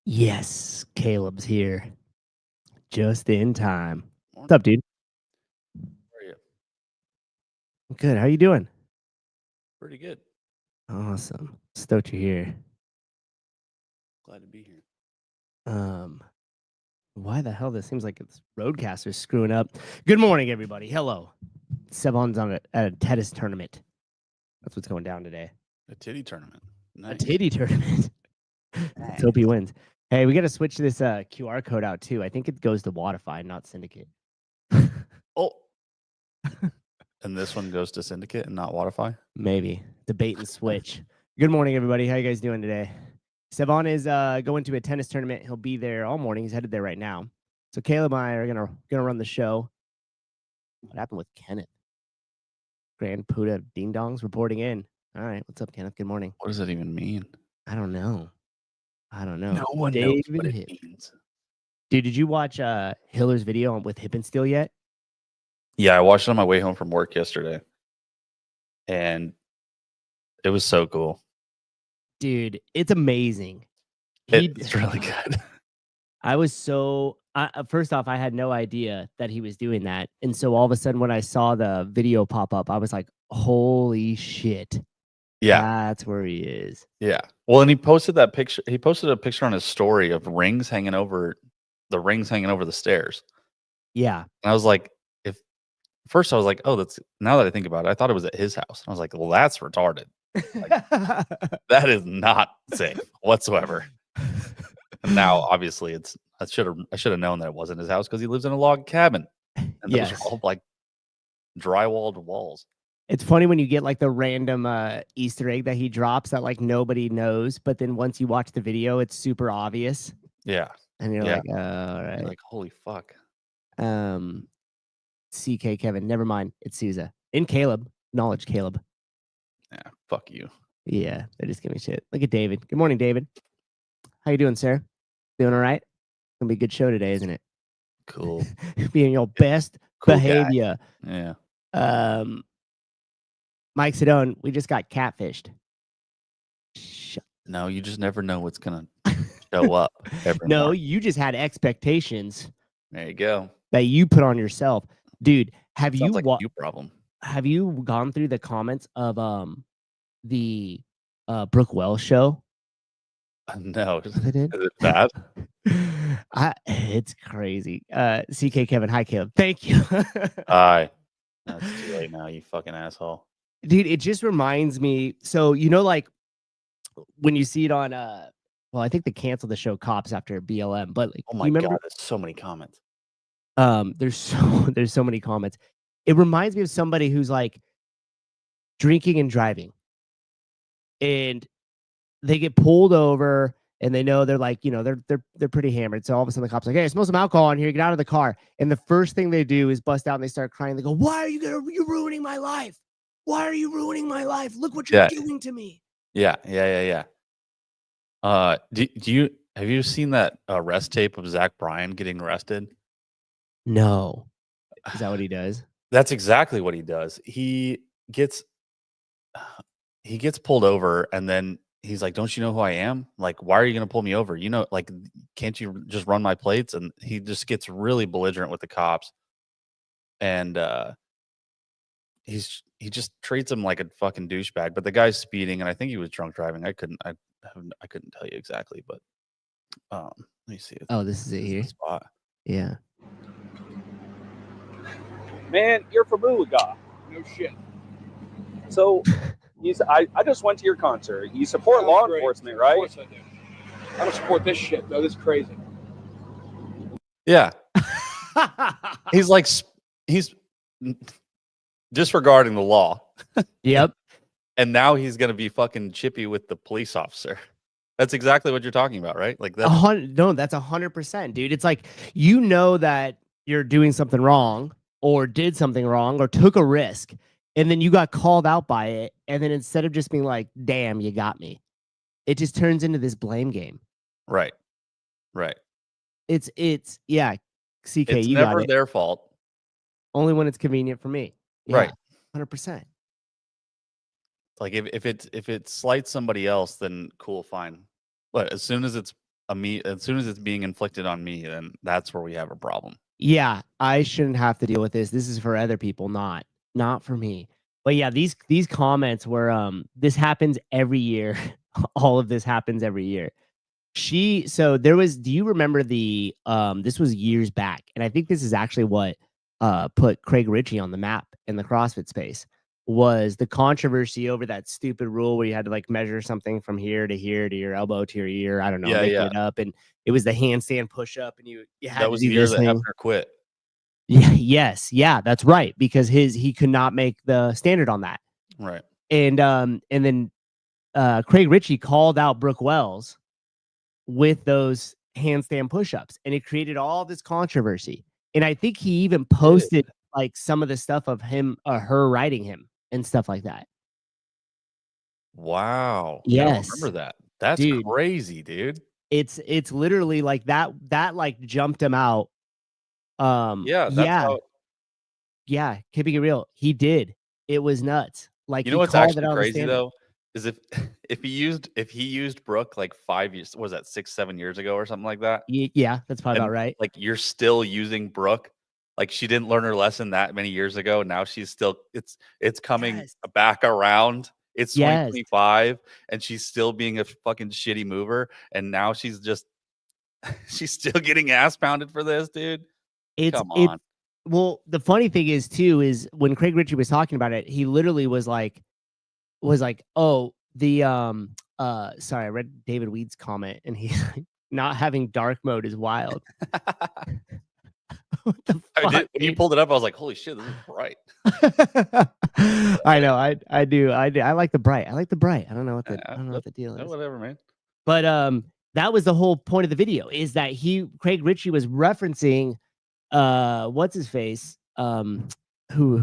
Yes, Caleb's here. Just in time. What's Morning. up, dude? How are you? Good. How you doing? Pretty good. Awesome. Stoked you're here. Glad to be here. Why the hell this seems like it's Roadcaster's screwing up? Good morning, everybody. Hello. Sevon's at a tennis tournament. That's what's going down today. A titty tournament. A titty tournament. Let's hope he wins. Hey, we got to switch this QR code out too. I think it goes to Wodify, not Syndicate. Oh. And this one goes to Syndicate and not Wodify? Maybe. Debate and switch. Good morning, everybody. How you guys doing today? Sevon is going to a tennis tournament. He'll be there all morning. He's headed there right now. So Caleb and I are gonna run the show. What happened with Kenneth? Grand Puda Ding Dongs reporting in. All right, what's up, Kenneth? Good morning. What does that even mean? I don't know. No one knows what it means. Dude, did you watch Hiller's video with Hippensteel yet? Yeah, I watched it on my way home from work yesterday. And it was so cool. Dude, it's amazing. It's really good. I was so first off, I had no idea that he was doing that. And so all of a sudden when I saw the video pop up, I was like, holy shit. Yeah. That's where he is. Yeah. Well, and he posted that picture. He posted a picture on his story of rings hanging over the stairs. Yeah. And I was like, first I was like, oh, now that I think about it, I thought it was at his house. And I was like, well, that's retarded. Like, that is not safe whatsoever. And now, obviously, I should have known that it wasn't his house because he lives in a log cabin, and those are all like drywalled walls. It's funny when you get like the random Easter egg that he drops that like nobody knows, but then once you watch the video, it's super obvious. Yeah, and you're like, all right, you're like, holy fuck. CK Kevin, never mind. It's Sousa and Caleb. Knowledge Caleb. Yeah, fuck you. Yeah, they're just giving me shit. Look at David. Good morning, David. How you doing, sir? Doing all right? Gonna be a good show today, isn't it? Cool. Being your best behavior. Guy. Yeah. Mike Sedone, we just got catfished. No, you just never know what's gonna show up. No, morning. you just had expectations. There you go. That you put on yourself, dude. Have Sounds you like you problem? Have you gone through the comments of the Brooke Wells show? No, is it bad? It's crazy. CK Kevin, hi Caleb. Thank you. Hi. That's too late now, you fucking asshole. Dude, it just reminds me. So like when you see it on well, I think they canceled the show Cops after BLM, but like, oh my god, there's so many comments. There's so many comments. It reminds me of somebody who's like drinking and driving, and they get pulled over, and they know they're like, they're pretty hammered. So all of a sudden the cops are like, hey, I smell some alcohol in here. Get out of the car. And the first thing they do is bust out and they start crying. They go, why are you're ruining my life? Why are you ruining my life? Look what you're doing to me. Yeah. Have you seen that arrest tape of Zach Bryan getting arrested? No. Is that what he does? That's exactly what he does. He gets pulled over, and then he's like, don't you know who I am? Like, why are you going to pull me over? Like, can't you just run my plates? And he just gets really belligerent with the cops. And he just treats him like a fucking douchebag. But the guy's speeding, and I think he was drunk driving. I couldn't tell you exactly, but let me see. Oh, this is it here. Spot. Yeah. Man, you're from Bulaga. No shit. So, I just went to your concert. You support law enforcement, right? Of course I do. I don't support this shit, though. This is crazy. Yeah. he's disregarding the law. Yep. And now he's going to be fucking chippy with the police officer. That's exactly what you're talking about, right? Like that. No, that's 100%, dude. It's like, that you're doing something wrong or did something wrong or took a risk, and then you got called out by it. And then instead of just being like, damn, you got me, it just turns into this blame game. Right. It's yeah. CK, it's you never got it. Their fault. Only when it's convenient for me. Yeah, right. 100%. Like if it slights somebody else, then cool, fine. But as soon as it's as soon as it's being inflicted on me, then that's where we have a problem. Yeah, I shouldn't have to deal with this. This is for other people, not for me. But yeah, these comments were this happens every year. All of this happens every year. So there was, do you remember this was years back, and I think this is actually what put Craig Ritchie on the map in the CrossFit space, was the controversy over that stupid rule where you had to like measure something from here to your elbow to your ear. I don't know, Yeah, making yeah. it up, and it was the handstand push up, and you had That to was do the year this that thing. Hefner quit. Yeah, yes, yeah, that's right, because he could not make the standard on that. Right. And then Craig Ritchie called out Brooke Wells with those handstand push-ups, and it created all this controversy. And I think he even posted like some of the stuff of him or her writing him and stuff like that. Wow. I Yes, don't remember that. That's dude. crazy, dude. It's literally like that like jumped him out. Yeah, that's how. Yeah, keeping it real, he did. It was nuts. Like, You know he what's called it actually on the crazy standard. though is if he used Brooke like 5 years, what was that 6-7 years ago or something like that, Yeah, that's probably about and right. like you're still using Brooke, like she didn't learn her lesson that many years ago. Now she's still it's coming Yes. back around. It's Yes. 2025 and she's still being a fucking shitty mover, and now she's just she's still getting ass pounded for this, dude. Come on. Well, the funny thing is too, is when Craig Ritchie was talking about it, he literally was like, oh, the sorry, I read David Weed's comment, and he's like, not having dark mode is wild. What the fuck, When you pulled it up, I was like, holy shit, this is bright. I know, I do. I like the bright. I don't know what the deal is. Whatever, man. But that was the whole point of the video, is that Craig Ritchie was referencing what's his face? Who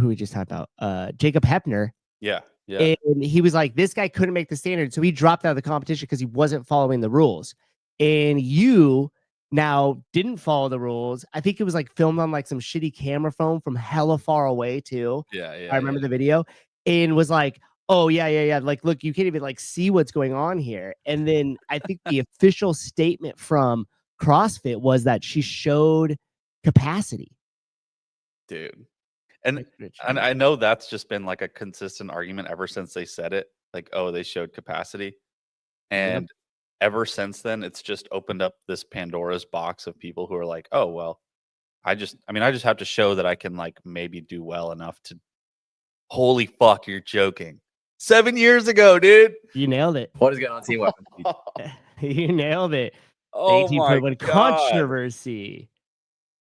we just talked about? Jacob Hepner. Yeah. Yeah. And he was like, this guy couldn't make the standard, so he dropped out of the competition because he wasn't following the rules. And you now didn't follow the rules. I think it was like filmed on like some shitty camera phone from hella far away too. Yeah. I remember the video, and was like, oh yeah. Like, look, you can't even like see what's going on here. And then I think the official statement from CrossFit was that she showed capacity. Dude. And I know that's just been like a consistent argument ever since they said it. Like, oh, they showed capacity. And ever since then, it's just opened up this Pandora's box of people who are like, oh, well, I just have to show that I can like maybe do well enough to. Holy fuck, you're joking. 7 years ago, dude. You nailed it. What is going on, Team Weapon? You nailed it. Oh my God. Controversy.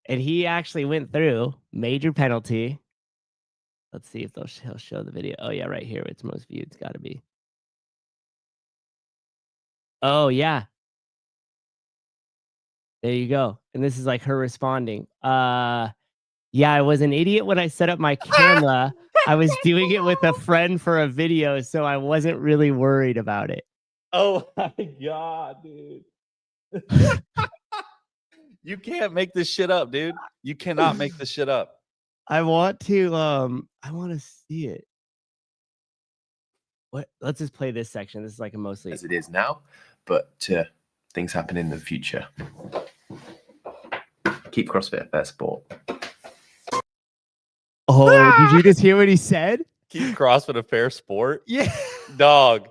And he actually went through major penalty. Let's see if he'll show the video. Oh yeah, right here. It's most viewed. It's got to be. Oh yeah. There you go. And this is like her responding. Yeah, I was an idiot when I set up my camera. I was doing it with a friend for a video, so I wasn't really worried about it. Oh my God, dude. You can't make this shit up, dude. You cannot make this shit up. I want to see it. What? Let's just play this section. This is like a mostly as it is now, but things happen in the future. Keep CrossFit a fair sport. Oh, did you just hear what he said? Keep CrossFit a fair sport. Yeah. Dog.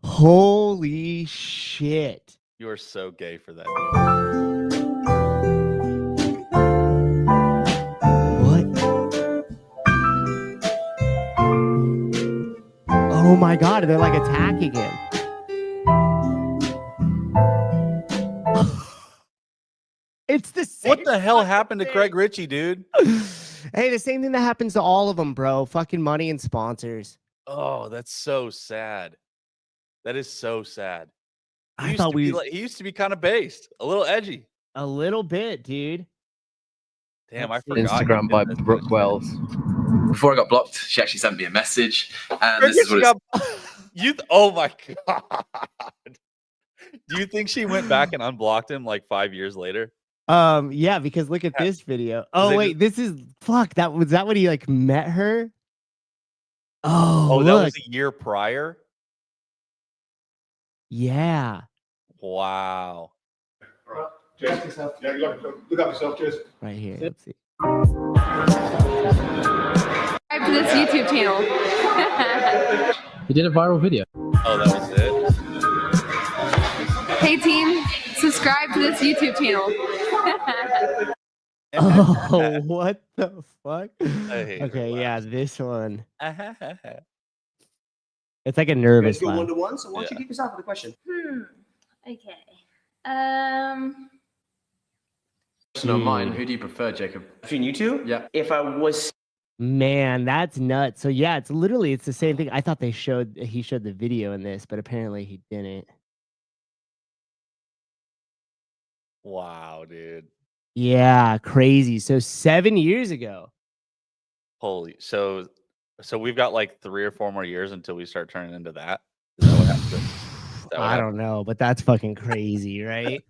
Holy shit. You are so gay for that. Oh my God, they're like attacking him. It's the same. What the hell happened to Craig Ritchie, dude? Hey, the same thing that happens to all of them, bro. Fucking money and sponsors. Oh, that's so sad. That is so sad. I thought he used to be kind of based, a little edgy. A little bit, dude. Damn, I forgot. Instagram by Brooke Wells. Before I got blocked, she actually sent me a message, and this is what oh my God. Do you think she went back and unblocked him like 5 years later? Yeah, because look at this video. Oh wait, this is was that when he like met her? Oh, that was a year prior. Yeah. Wow. Cheers. Yeah, you look up yourself, cheers. Right here. Let's see. Subscribe to this YouTube channel. He did a viral video. Oh, that was it? Hey team, subscribe to this YouTube channel. Oh, what the fuck? Hey, Okay, yeah, relax. this one. It's like a nervous Go laugh. 1-to-1. So why don't you Yeah. kick us off with a question? Okay. Question on mine. Who do you prefer, Jacob? Between you two? Yeah. If I was Man, that's nuts. So yeah, it's the same thing. I thought he showed the video in this, but apparently he didn't. Wow, dude. Yeah, crazy. So 7 years ago. Holy. So we've got like 3 or 4 more years until we start turning into that. Is that what happened? I don't know, but that's fucking crazy, right?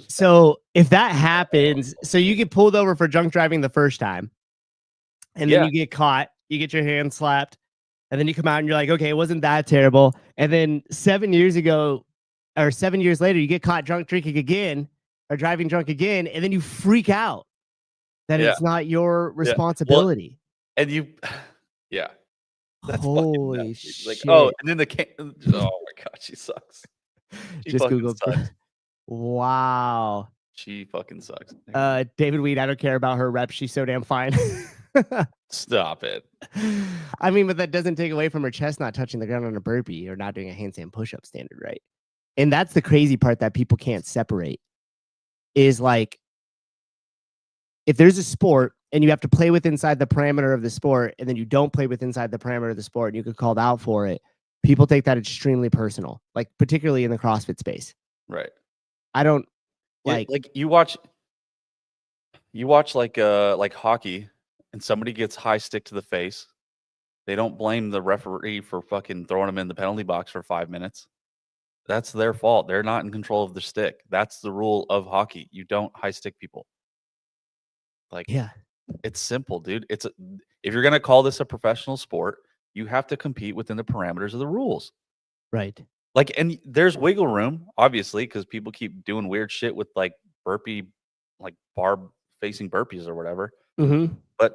So if that happens, so you get pulled over for drunk driving the first time, and then Yeah. you get caught, you get your hand slapped, and then you come out and you're like, okay, it wasn't that terrible. And then 7 years ago, or 7 years later, you get caught drunk drinking again or driving drunk again, and then you freak out that Yeah. it's not your responsibility. And you, yeah. That's fucking Holy nuts, dude. shit. Like, oh, and then oh my God, she sucks. She Just fucking Google. sucks. Wow. She fucking sucks. David Weed, I don't care about her rep. She's so damn fine. Stop it. I mean, but that doesn't take away from her chest not touching the ground on a burpee or not doing a handstand push-up standard, right? And that's the crazy part that people can't separate is like, if there's a sport and you have to play with inside the parameter of the sport, and then you don't play with inside the parameter of the sport and you get called out for it, people take that extremely personal, like particularly in the CrossFit space. Right. I don't Like, like, you watch like hockey and somebody gets high stick to the face. They don't blame the referee for fucking throwing them in the penalty box for 5 minutes. That's their fault. They're not in control of the stick. That's the rule of hockey. You don't high stick people. Like, yeah, it's simple, dude. If you're going to call this a professional sport, you have to compete within the parameters of the rules. right. Like, and there's wiggle room, obviously, because people keep doing weird shit with like burpee, like bar facing burpees or whatever. Mm-hmm. But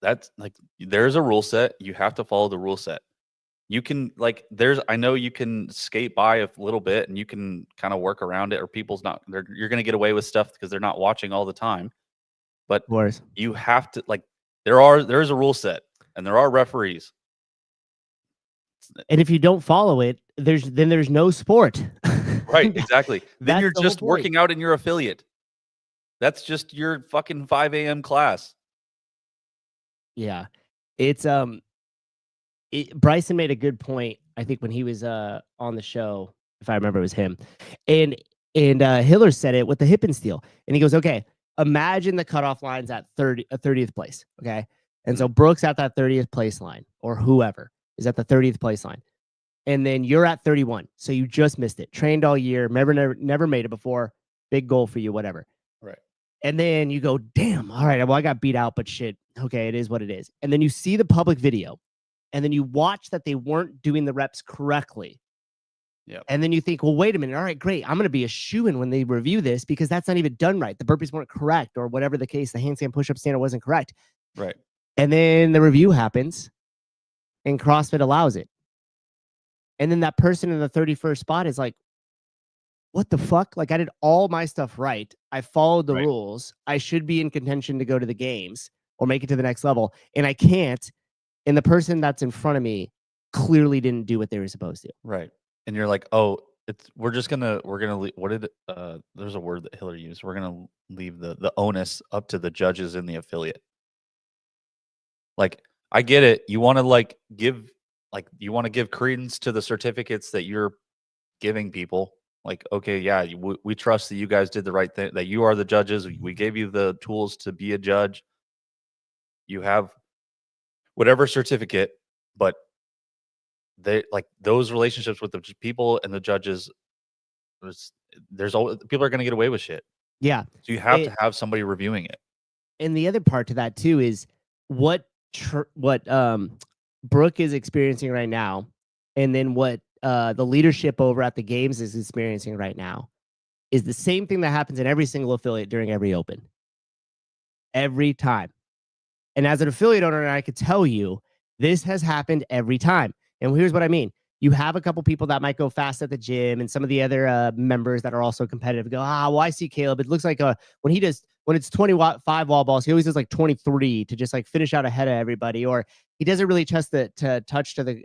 that's like, there's a rule set. You have to follow the rule set. You can I know you can skate by a little bit and you can kind of work around it, or you're going to get away with stuff because they're not watching all the time. But Of course. you have to, like, there is a rule set and there are referees. And if you don't follow it, there's no sport. Right, exactly. Then That's you're the whole just point. working out in your affiliate. That's just your fucking 5 a.m. class. Yeah. It's Bryson made a good point, I think, when he was on the show, if I remember it was him. And Hiller said it with the Hippensteel. And he goes, okay, imagine the cutoff line's at 30th place. Okay. And so Brooke's at that 30th place line, or whoever is at the 30th place line. And then you're at 31. So you just missed it. Trained all year, never made it before. Big goal for you, whatever. Right. And then you go, damn, all right, well, I got beat out, but shit, okay, it is what it is. And then you see the public video, and then you watch that they weren't doing the reps correctly. Yep. And then you think, well, wait a minute, all right, great. I'm going to be a shoo-in when they review this because that's not even done right. The burpees weren't correct, or whatever the case, the handstand push-up standard wasn't correct. Right. And then the review happens, and CrossFit allows it. And then that person in the 31st spot is like, what the fuck? Like, I did all my stuff right. I followed the rules. I should be in contention to go to the games or make it to the next level. And I can't. And the person that's in front of me clearly didn't do what they were supposed to. Right. And you're like, oh, we're gonna leave, there's a word that Hillary used. We're gonna leave the onus up to the judges in the affiliate. Like, I get it. You want to give credence to the certificates that you're giving people. Like, okay, yeah, we trust that you guys did the right thing, that you are the judges. We gave you the tools to be a judge. You have whatever certificate, but they, like, those relationships with the people and the judges, there's always, people are going to get away with shit. Yeah. So you have to have somebody reviewing it. And the other part to that too is what Brooke is experiencing right now, and then what the leadership over at the games is experiencing right now is the same thing that happens in every single affiliate during every open. Every time. And as an affiliate owner, I could tell you this has happened every time. And here's what I mean. You have a couple people that might go fast at the gym, and some of the other members that are also competitive go, well, I see Caleb. It looks like when it's 25 wall balls, he always does like 23 to just like finish out ahead of everybody. Or he doesn't really touch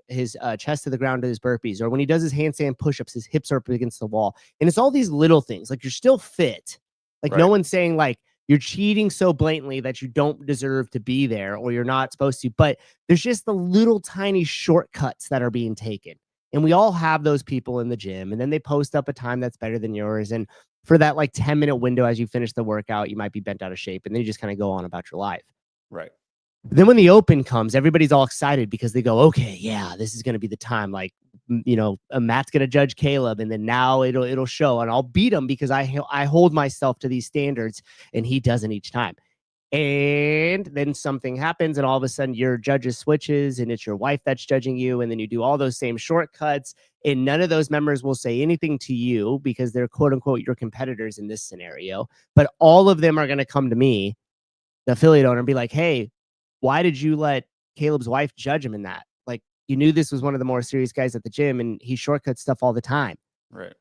his chest to the ground to his burpees. Or when he does his handstand push-ups, his hips are up against the wall. And it's all these little things. Like, you're still fit. Like, no one's saying like you're cheating so blatantly that you don't deserve to be there or you're not supposed to. But there's just the little tiny shortcuts that are being taken. And we all have those people in the gym, and then they post up a time that's better than yours. And for that like 10-minute window as you finish the workout, you might be bent out of shape, and then you just kind of go on about your life. Right. But then when the open comes, everybody's all excited because they go, okay, yeah, this is going to be the time. Like, Matt's going to judge Caleb, and then now it'll show, and I'll beat him because I hold myself to these standards, and he doesn't each time. And then something happens, and all of a sudden your judges switches, and it's your wife that's judging you. And then you do all those same shortcuts, and none of those members will say anything to you because they're quote unquote your competitors in this scenario. But all of them are going to come to me, the affiliate owner, and be like, hey, why did you let Caleb's wife judge him in that? Like, you knew this was one of the more serious guys at the gym, and he shortcuts stuff all the time. Right.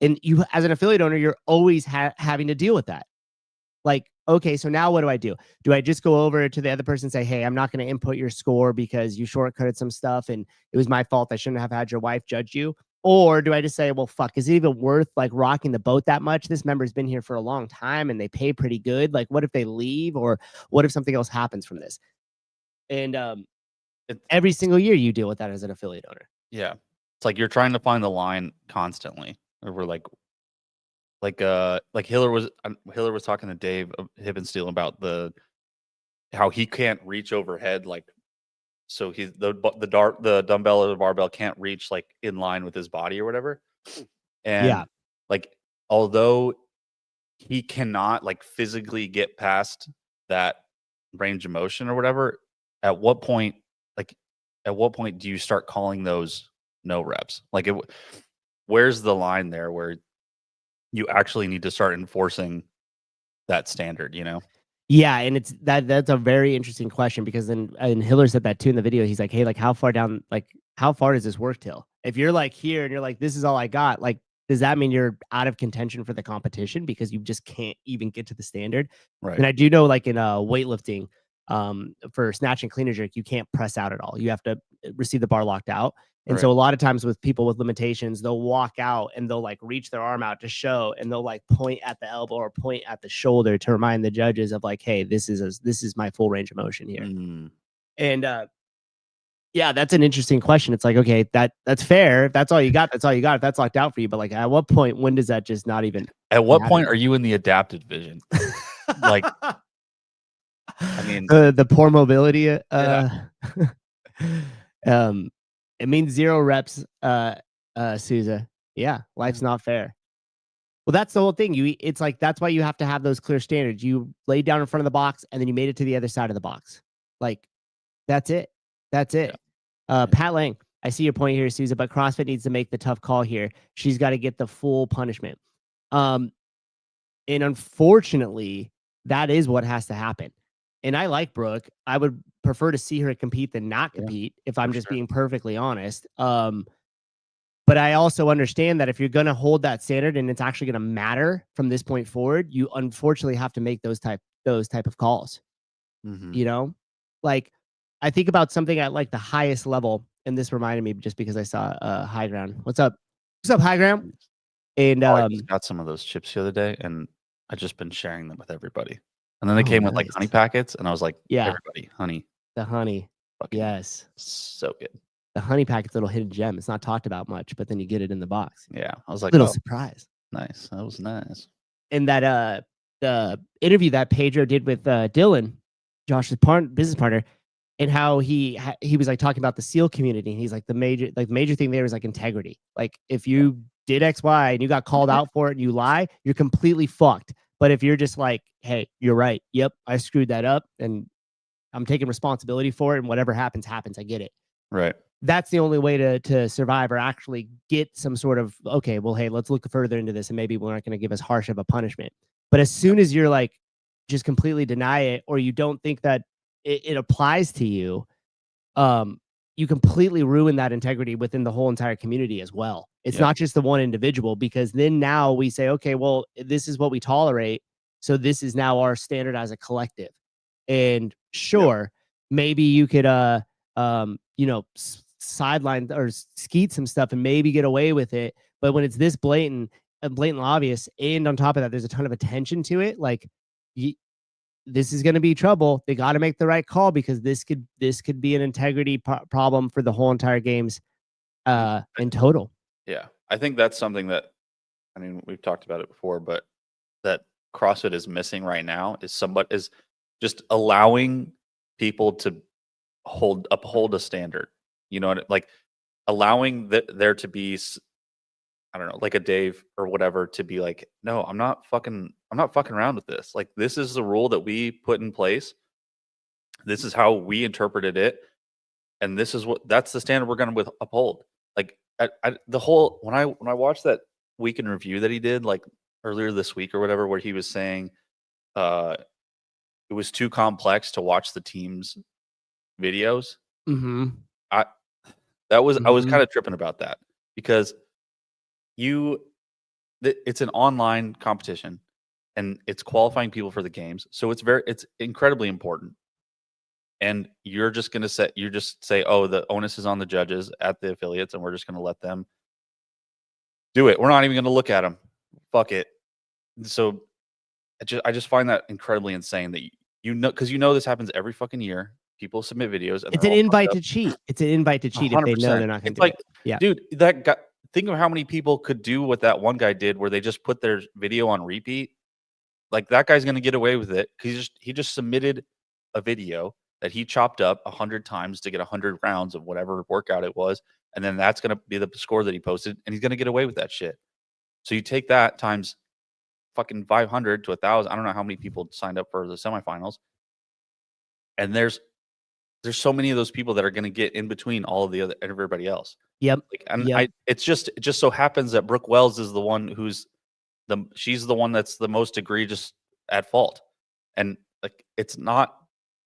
And you, as an affiliate owner, you're always having to deal with that. Like, okay, so now what do I do? Do I just go over to the other person and say, hey, I'm not going to input your score because you shortcutted some stuff and it was my fault. I shouldn't have had your wife judge you. Or do I just say, well, fuck, is it even worth like rocking the boat that much? This member's been here for a long time and they pay pretty good. Like, what if they leave? Or what if something else happens from this? And every single year you deal with that as an affiliate owner. Yeah. It's like you're trying to find the line constantly. Or we're like Hiller was talking to Dave Hippensteel about how he can't reach overhead, like, so he's the dumbbell or the barbell can't reach like in line with his body or whatever. And like, although he cannot like physically get past that range of motion or whatever, at what point do you start calling those no reps? Like, where's the line there where you actually need to start enforcing that standard, Yeah, and it's that's a very interesting question, because then, and Hiller said that too in the video. He's like, hey, like, how far does this work till? If you're like here and you're like, this is all I got, like, does that mean you're out of contention for the competition because you just can't even get to the standard? Right. And I do know, like, in weightlifting, for snatch and clean and jerk, you can't press out at all. You have to receive the bar locked out. And so a lot of times with people with limitations, they'll walk out and they'll like reach their arm out to show, and they'll like point at the elbow or point at the shoulder to remind the judges of like, hey, this is my full range of motion here. And yeah, that's an interesting question. It's like, okay, that's fair. If that's all you got, that's all you got. If that's locked out for you. But like, at what point, when does that just not even? At what point are you in the adapted vision? Like, I mean, the poor mobility. It means 0 reps, Souza. Yeah, life's not fair. Well, that's the whole thing. It's like, that's why you have to have those clear standards. You laid down in front of the box and then you made it to the other side of the box. Like, that's it. That's it. Pat Lang, I see your point here, Souza, but CrossFit needs to make the tough call here. She's got to get the full punishment. And unfortunately, that is what has to happen. And I like Brooke. I would prefer to see her compete than not compete, if I'm just being perfectly honest. But I also understand that if you're going to hold that standard and it's actually going to matter from this point forward, you unfortunately have to make those type of calls. Like, I think about something at like the highest level, and this reminded me just because I saw High Ground. What's up? What's up, High Ground? And I just got some of those chips the other day, and I've just been sharing them with everybody. And then they came with like honey packets, and I was like, everybody, honey. The honey. Fucking yes. So good. The honey packet's a little hidden gem. It's not talked about much, but then you get it in the box. Yeah. I was like, little surprise. Nice. That was nice. And that the interview that Pedro did with Dylan, Josh's business partner, and how he was like talking about the SEAL community. And he's like, the major thing there is like integrity. Like, if you did X, Y, and you got called out for it and you lie, you're completely fucked. But if you're just like, hey, you're right. Yep, I screwed that up and I'm taking responsibility for it, and whatever happens, happens. I get it. Right. That's the only way to survive or actually get some sort of, okay, well, hey, let's look further into this and maybe we're not going to give as harsh of a punishment. But as soon as you're like, just completely deny it, or you don't think that it applies to you, you completely ruin that integrity within the whole entire community as well. It's not just the one individual, because then now we say, okay, well, this is what we tolerate. So this is now our standard as a collective. And sure, maybe you could, sideline or skeet some stuff and maybe get away with it. But when it's this blatant, obvious, and on top of that, there's a ton of attention to it, like, this is going to be trouble. They got to make the right call, because this could be an integrity problem for the whole entire games in total. Yeah. I think that's something that, I mean, we've talked about it before, but that CrossFit is missing right now is just allowing people to uphold a standard. You know, like allowing there to be, I don't know, like a Dave or whatever, to be like, no, I'm not fucking around with this. Like, this is the rule that we put in place. This is how we interpreted it. And that's the standard we're going to uphold. Like, when I watched that week in review that he did, like earlier this week or whatever, where he was saying, it was too complex to watch the team's videos. Mm-hmm. I was kind of tripping about that, because it's an online competition and it's qualifying people for the games. So it's incredibly important. And you're just say, oh, the onus is on the judges at the affiliates, and we're just going to let them do it. We're not even going to look at them. Fuck it. So I just find that incredibly insane that because this happens every fucking year. People submit videos. And it's an invite to cheat. It's an invite to cheat 100%. If they know they're not going to do it. Yeah, dude, that guy. Think of how many people could do what that one guy did, where they just put their video on repeat. Like, that guy's going to get away with it because he just submitted a video that he chopped up 100 times to get 100 rounds of whatever workout it was, and then that's going to be the score that he posted, and he's going to get away with that shit. So you take that times fucking 500 to 1,000. I don't know how many people signed up for the semifinals, and there's so many of those people that are going to get in between all of everybody else. Yep. It just so happens that Brooke Wells is the one she's the one that's the most egregious at fault. And like, it's not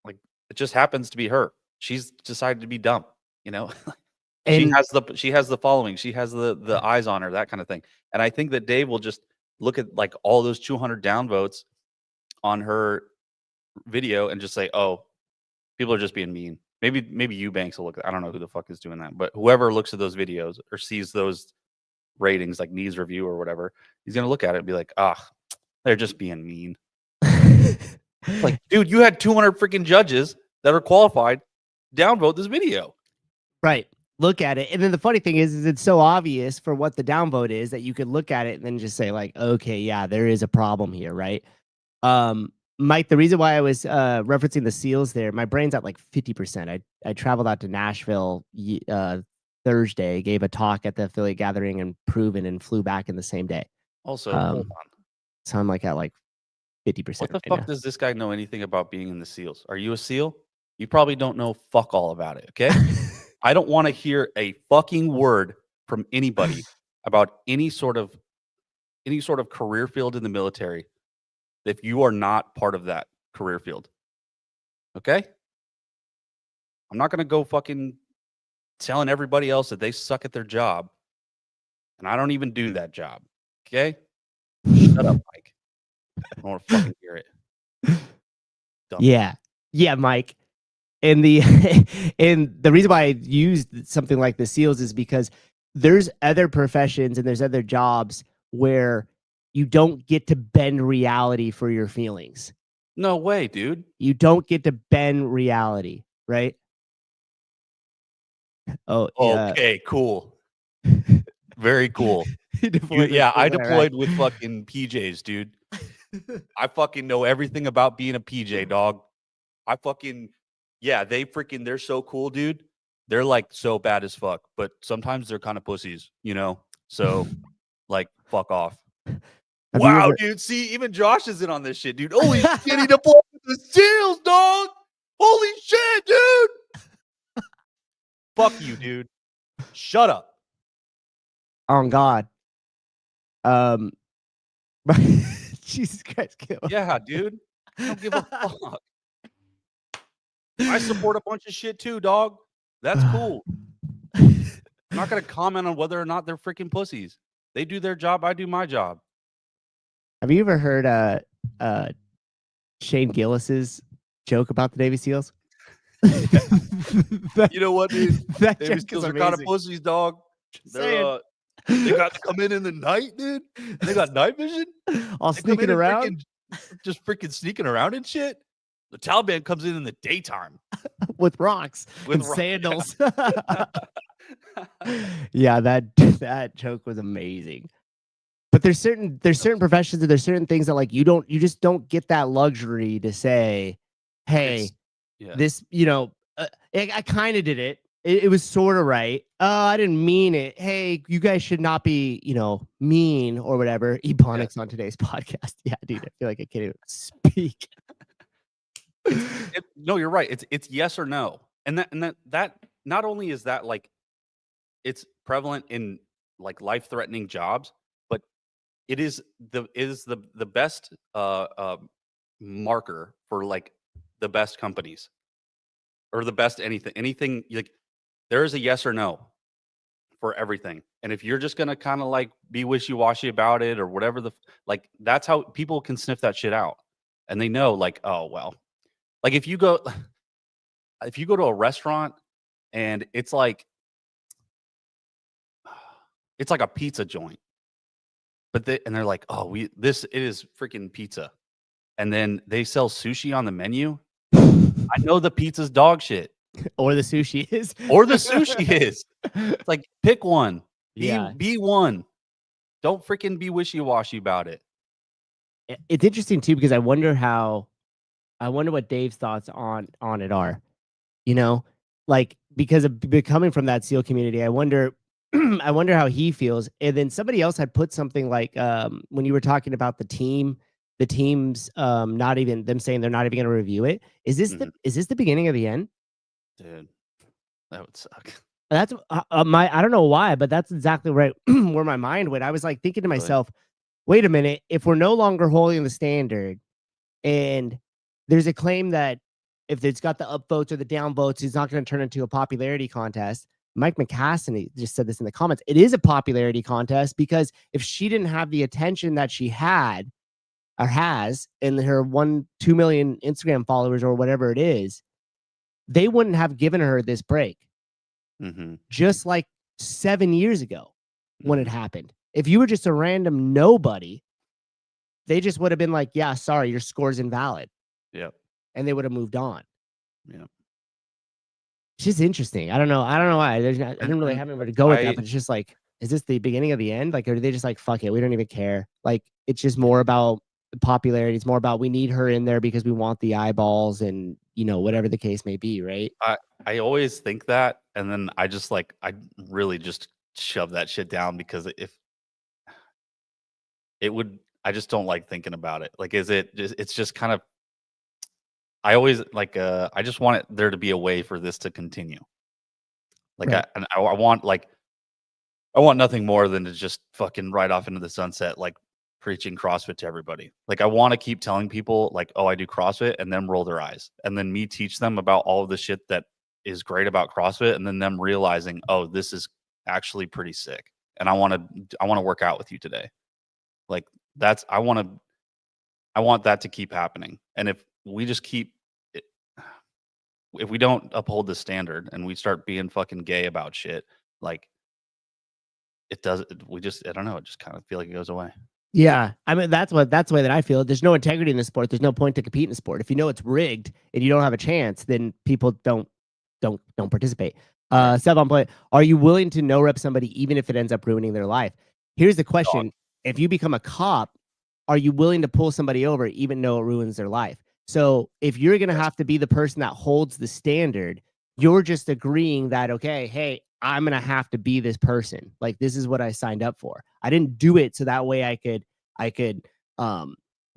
like, it just happens to be her. She's decided to be dumb, you know. She has the following, she has the eyes on her, that kind of thing. And I think that Dave will just look at like all those 200 downvotes on her video and just say, oh, people are just being mean. Maybe Eubanks will look at, I don't know who the fuck is doing that, but whoever looks at those videos or sees those ratings, like Knees Review or whatever, he's going to look at it and be like, they're just being mean. Like, dude, you had 200 freaking judges that are qualified downvote this video. Right. Look at it. And then the funny thing is it's so obvious for what the downvote is that you could look at it and then just say like, okay, yeah, there is a problem here. Right. Mike, the reason why I was referencing the SEALs there, my brain's at like 50%. I traveled out to Nashville Thursday, gave a talk at the affiliate gathering and proven, and flew back in the same day. Also, hold on. So I'm like at like 50%. What the fuck does this guy know anything about being in the SEALs? Are you a SEAL? You probably don't know fuck all about it, okay? I don't want to hear a fucking word from anybody about any sort of career field in the military if you are not part of that career field. Okay? I'm not going to go fucking telling everybody else that they suck at their job. And I don't even do that job. Okay? Shut up, Mike. I don't want to fucking hear it. Dumb. Yeah, Mike. And the reason why I used something like the SEALs is because there's other professions and there's other jobs where you don't get to bend reality for your feelings. No way, dude. You don't get to bend reality, right? Oh, okay, cool. Very cool. I deployed with fucking PJs, dude. I fucking know everything about being a PJ, dog. They're so cool, dude. They're like so bad as fuck, but sometimes they're kind of pussies, you know? So, like, fuck off. Wow, dude. See, even Josh is in on this shit, dude. Holy shit, he deployed with the SEALs, dog. Holy shit, dude. Fuck you, dude. Shut up. On God. Jesus Christ, kill. Yeah, dude. I don't give a fuck. I support a bunch of shit too, dog. That's cool. I'm not gonna comment on whether or not they're freaking pussies. They do their job. I do my job. Have you ever heard Shane Gillis's joke about the Navy SEALs? That- You know what, dude? that Navy joke is SEALs are kind of amazing. pussies, dog. Saying. They got to come in the night, dude. And they got night vision. All They come in sneaking and around just freaking sneaking around and shit. The Taliban comes in the daytime with rocks with and sandals. Yeah, that joke was amazing. But there's certain professions and there's certain things that like you just don't get that luxury to say, hey, Yeah. this, I kind of did it. It was sort of right. I didn't mean it. Hey, you guys should not be, mean or whatever. Ebonics on today's podcast. Yeah, dude, I feel like I can't even speak. No, you're right. It's yes or no, and that not only is that like it's prevalent in like life-threatening jobs, but it is the best marker for like the best companies or the best anything like there is a yes or no for everything. And if you're just gonna kind of like be wishy-washy about it or whatever like that's how people can sniff that shit out, and they know like, oh well, like if you go to a restaurant and it's like a pizza joint, but they're like, oh, it is freaking pizza, and then they sell sushi on the menu. I know the pizza's dog shit. Or the sushi is. Or the sushi is. It's like, pick one. Yeah. Be one. Don't freaking be wishy-washy about it. It's interesting too, because I wonder what Dave's thoughts on it are. Like because of coming from that SEAL community, I wonder how he feels. And then somebody else had put something like when you were talking about the teams not even them saying they're not even going to review it. Is this the beginning of the end? Dude, that would suck. That's I don't know why, but that's exactly right where my mind went. I was like thinking to myself, wait a minute, if we're no longer holding the standard and there's a claim that if it's got the upvotes or the downvotes, it's not going to turn into a popularity contest. Mike McCassidy just said this in the comments. It is a popularity contest because if she didn't have the attention that she had or has in her 2 million Instagram followers or whatever it is, they wouldn't have given her this break. Mm-hmm. Just like 7 years ago when it happened. If you were just a random nobody, they just would have been like, yeah, sorry, your score's invalid. Yep. And they would have moved on. Yeah. It's just interesting. I don't know why. I didn't really have anywhere to go with that, but it's just like, is this the beginning of the end? Like, or are they just like, fuck it, we don't even care? Like, it's just more about popularity. It's more about we need her in there because we want the eyeballs and, whatever the case may be, right? I always think that, and then I really just shove that shit down because I just don't like thinking about it. Like, it's just kind of, I always like, I just want there to be a way for this to continue. Like, right. I want nothing more than to just fucking ride off into the sunset, like preaching CrossFit to everybody. Like, I want to keep telling people like, oh, I do CrossFit, and them roll their eyes, and then me teach them about all of the shit that is great about CrossFit, and then them realizing, oh, this is actually pretty sick, and I want to work out with you today. Like, I want that to keep happening. And if we just if we don't uphold the standard and we start being fucking gay about shit, like I don't know, it just kind of feel like it goes away. Yeah, I mean that's the way that I feel. There's no integrity in the sport. There's no point to compete in the sport. If you know it's rigged and you don't have a chance, then people don't participate. Seb on point. Are you willing to no rep somebody even if it ends up ruining their life? Here's the question: if you become a cop, are you willing to pull somebody over even though it ruins their life? So if you're gonna have to be the person that holds the standard, you're just agreeing that okay, hey, I'm going to have to be this person. Like, this is what I signed up for. I didn't do it so that way I could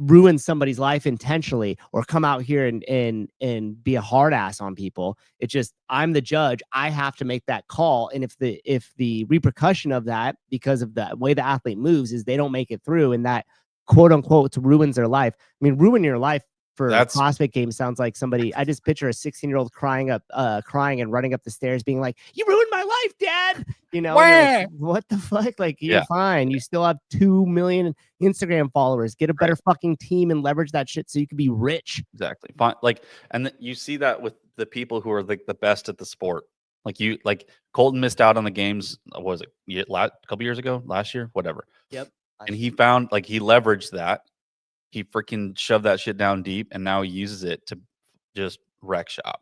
ruin somebody's life intentionally or come out here and be a hard ass on people. It's just I'm the judge. I have to make that call. And if the repercussion of that, because of the way the athlete moves, is they don't make it through and that quote unquote ruins their life. I mean, ruin your life for CrossFit Games sounds like somebody. I just picture a 16-year-old crying and running up the stairs, being like, "You ruined my life, Dad." You know, like, what the fuck? Like, you're fine. You still have 2 million Instagram followers. Get a better fucking team and leverage that shit so you can be rich. Exactly. Fine. Like, and you see that with the people who are like the best at the sport. Like Colton missed out on the games. What was it? A couple years ago, last year, whatever. Yep. And he found like he leveraged that. He freaking shoved that shit down deep, and now he uses it to just wreck shop.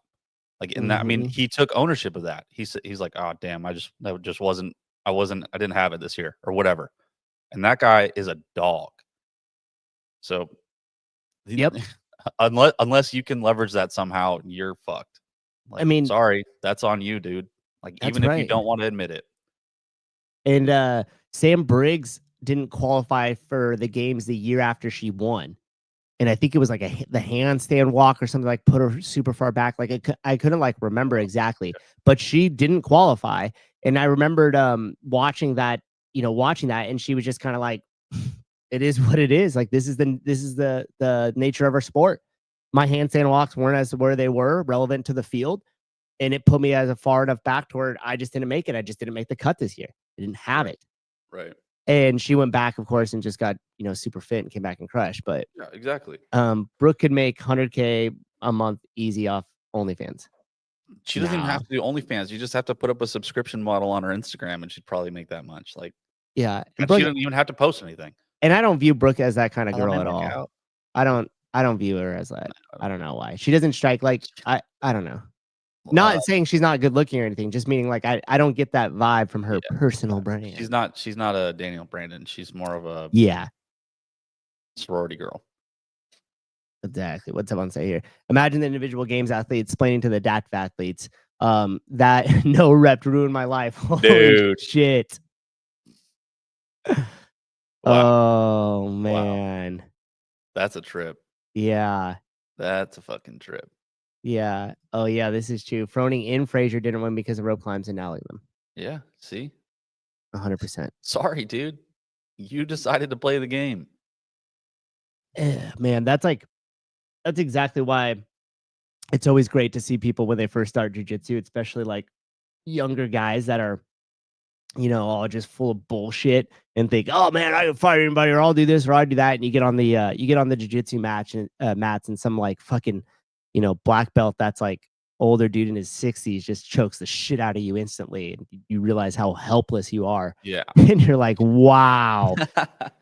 Like in that, I mean, he took ownership of that. He's like, oh damn, I didn't have it this year or whatever. And that guy is a dog. So, yep. Unless you can leverage that somehow, you're fucked. Like, I mean, sorry, that's on you, dude. Like, even if you don't want to admit it. And Sam Briggs didn't qualify for the games the year after she won. And I think it was like the handstand walk or something, like put her super far back. Like I couldn't like remember exactly, but she didn't qualify. And I remembered watching that, and she was just kind of like, it is what it is. Like, this is the nature of our sport. My handstand walks weren't as where they were relevant to the field. And it put me as a far enough back toward I just didn't make it. I just didn't make the cut this year. I didn't have it. Right. And she went back, of course, and just got, super fit and came back and crushed. But yeah, exactly. Brooke could make 100K a month easy off OnlyFans. She doesn't even have to do OnlyFans. You just have to put up a subscription model on her Instagram, and she'd probably make that much. Like, yeah, and Brooke, she doesn't even have to post anything. And I don't view Brooke as that kind of girl at all. I don't view her as that. I don't know why. She doesn't strike like I don't know. Not saying she's not good looking or anything, just meaning like I don't get that vibe from her personal brand. She's not a Daniel Brandon. She's more of a sorority girl. Exactly. What's someone say here? Imagine the individual games athletes explaining to the DAT athletes that no rep ruined my life. Holy Dude. shit. Wow. Oh man. Wow. That's a trip. Yeah. That's a fucking trip. Yeah. Oh yeah, this is true. Froning and Frazier didn't win because of rope climbs and nailing them. Yeah. See? 100%. Sorry, dude. You decided to play the game. Man, that's exactly why it's always great to see people when they first start jiu-jitsu, especially like younger guys that are, all just full of bullshit and think, oh man, I can fight anybody, or I'll do this, or I'll do that. And you get on the jiu-jitsu match and mats, and some like fucking, black belt that's like older dude in his 60s just chokes the shit out of you instantly, and you realize how helpless you are. Yeah. And you're like, wow,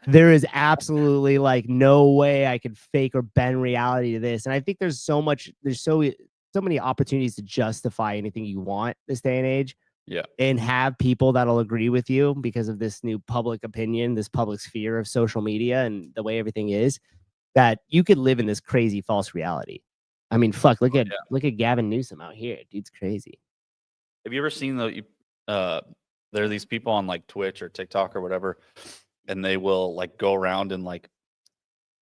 there is absolutely like no way I could fake or bend reality to this. And I think there's so many opportunities to justify anything you want this day and age. Yeah. And have people that'll agree with you because of this new public opinion, this public sphere of social media and the way everything is, that you could live in this crazy false reality. I mean, fuck, look at Gavin Newsom out here. Dude's crazy. Have you ever seen there are these people on like Twitch or TikTok or whatever, and they will like go around and like,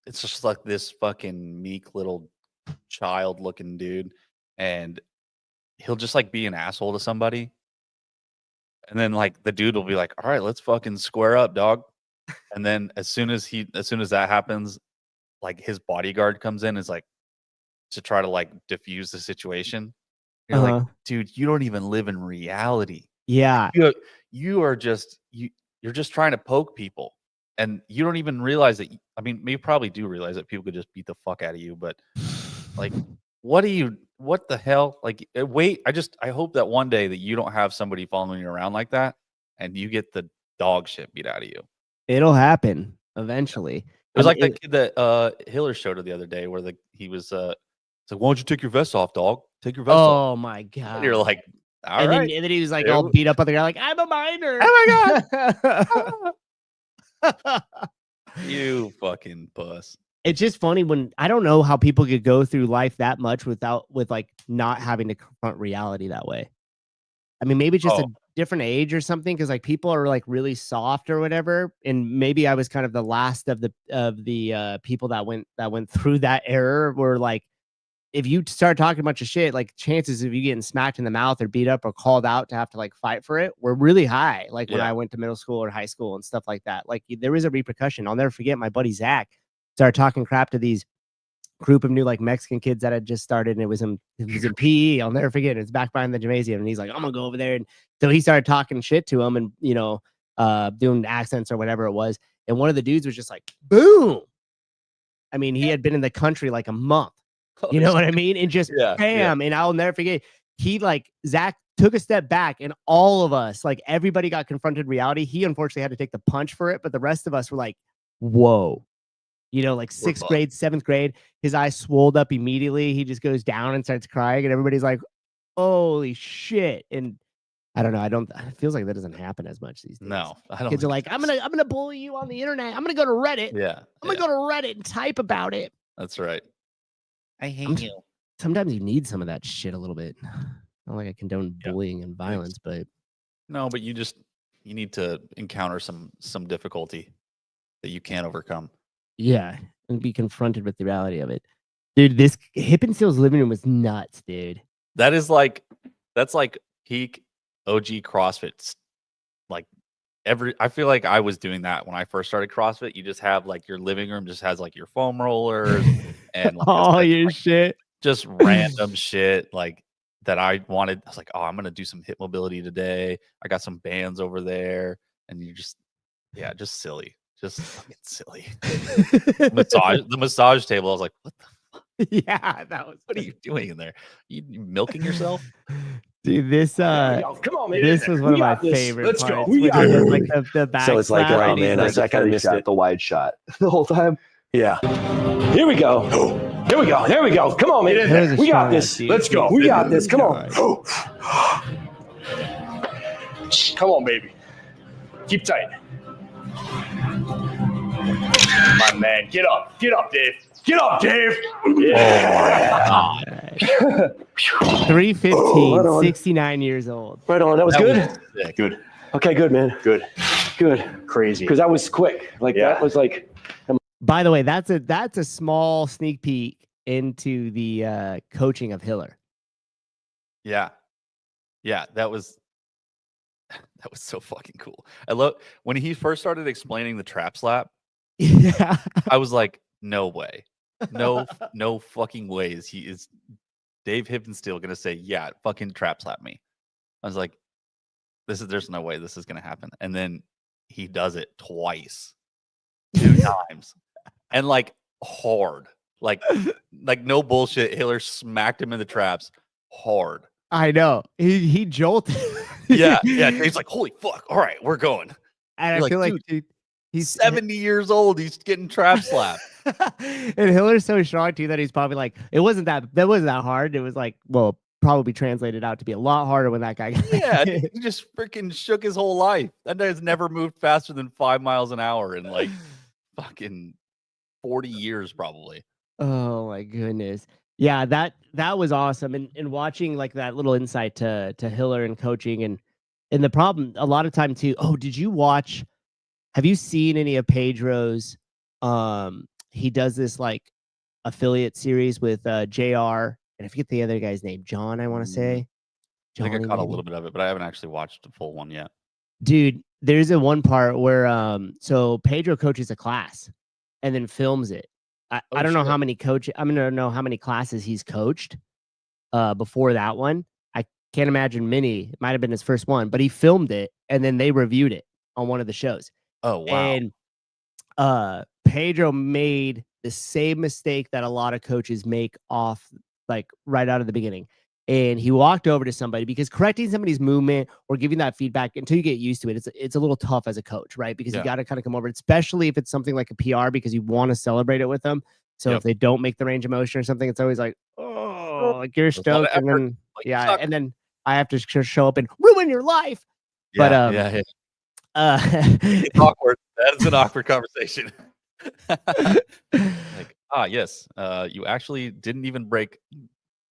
it's just like this fucking meek little child looking dude, and he'll just like be an asshole to somebody. And then like the dude will be like, all right, let's fucking square up, dog. And then as soon as that happens, like his bodyguard comes in, is like, to try to like diffuse the situation. You're like, dude, you don't even live in reality. Yeah. You're just trying to poke people, and you don't even realize that. I mean, you probably do realize that people could just beat the fuck out of you, but like, what the hell? Like, wait, I hope that one day that you don't have somebody following you around like that, and you get the dog shit beat out of you. It'll happen eventually. It was like that kid that Hiller showed her the other day, where he was it's like, why don't you take your vest off, dog? Take your vest off. Oh my god! And you're like, all right. And then he was like all beat up on the guy, like, I'm a minor. Oh my god! You fucking puss. It's just funny when I don't know how people could go through life that much with like not having to confront reality that way. I mean, maybe just different age or something, because like people are like really soft or whatever, and maybe I was kind of the last of the people that went through that era, where like if you start talking a bunch of shit, like chances of you getting smacked in the mouth or beat up or called out to have to like fight for it were really high. Like when I went to middle school or high school and stuff like that, like there was a repercussion. I'll never forget my buddy Zach started talking crap to these group of new like Mexican kids that had just started, and it was in PE. I'll never forget it. It's back behind the gymnasium, and he's like, I'm gonna go over there. And so he started talking shit to him and doing accents or whatever it was. And one of the dudes was just like, boom. I mean, he had been in the country like a month. You know what I mean? And just bam. And I'll never forget. He like Zach took a step back, and all of us, like everybody got confronted reality. He unfortunately had to take the punch for it, but the rest of us were like, whoa. Like 6th grade, 7th grade, his eyes swolled up immediately. He just goes down and starts crying, and everybody's like, holy shit. And I don't know. It feels like that doesn't happen as much these days. No, I don't. Kids are like, I'm gonna bully you on the internet. I'm gonna go to Reddit. Yeah. I'm gonna go to Reddit and type about it. That's right. I hate you. Sometimes you need some of that shit a little bit. Not like I condone bullying and violence, but no, but you need to encounter some difficulty that you can't overcome. Yeah, and be confronted with the reality of it. Dude, this Hippensteel's living room was nuts, dude. That's like peak OG CrossFit. Like I feel like I was doing that when I first started CrossFit. You just have like your living room just has like your foam rollers and like, all your shit. Just random shit like that I wanted. I was like, oh, I'm gonna do some hip mobility today. I got some bands over there, and you just silly. Just fucking silly. The massage table. I was like, what the fuck? Yeah, what are you doing in there? You milking yourself? Dude, this come on, man. This was one of my favorite Let's parts. go. We got it. Like the back. So it's like, oh man, I kind of missed it. The wide shot the whole time. Yeah. Here we go. Here we go. There we go. Come on, man. We got this. Dude. Let's go. We got this. Come on. Come on, baby. Keep tight. My man, get up, Dave. Get up, Dave. Yeah. Oh, 315, 69 years old. Right on. That was good. Good. Okay, good, man. Good. Crazy. Because that was quick. Like that was like. By the way, that's a small sneak peek into the coaching of Hiller. Yeah. That was so fucking cool. I love when he first started explaining the trap slap. Yeah. I was like, no way. No fucking ways. Dave Hippensteel gonna say, yeah, fucking trap slap me. I was like, there's no way this is gonna happen. And then he does it twice, 2 times. And like hard. Like no bullshit. Hiller smacked him in the traps hard. I know. He jolted. Yeah. Dave's like, holy fuck. All right, we're going. And I feel like dude, he's 70 years old. He's getting trap slapped. And Hiller's so strong too that he's probably like, that wasn't that hard. It was like, well, probably translated out to be a lot harder when that guy got he just freaking shook his whole life. That guy's never moved faster than 5 miles an hour in like fucking 40 years probably. Oh my goodness. Yeah, that was awesome. And watching like that little insight to Hiller and coaching and the problem a lot of time too. Oh, have you seen any of Pedro's he does this like affiliate series with JR, and I forget the other guy's name, John, I want to say. I think I Johnny, caught a maybe? little bit of it, but I haven't actually watched the full one yet. Dude, there's a one part where so Pedro coaches a class and then films it. I don't know how many I'm gonna know how many classes he's coached before that one. I can't imagine many. It might have been his first one, but he filmed it and then they reviewed it on one of the shows. Oh wow. And Pedro made the same mistake that a lot of coaches make off like right out of the beginning. And he walked over to somebody because correcting somebody's movement or giving that feedback until you get used to it, it's a little tough as a coach, right? Because you got to kind of come over, especially if it's something like a PR, because you want to celebrate it with them. So if they don't make the range of motion or something, it's always like, oh, like you're stoked, and then and then I have to show up and ruin your life. Yeah, but it's awkward. That is an awkward conversation. Like, yes, you actually didn't even break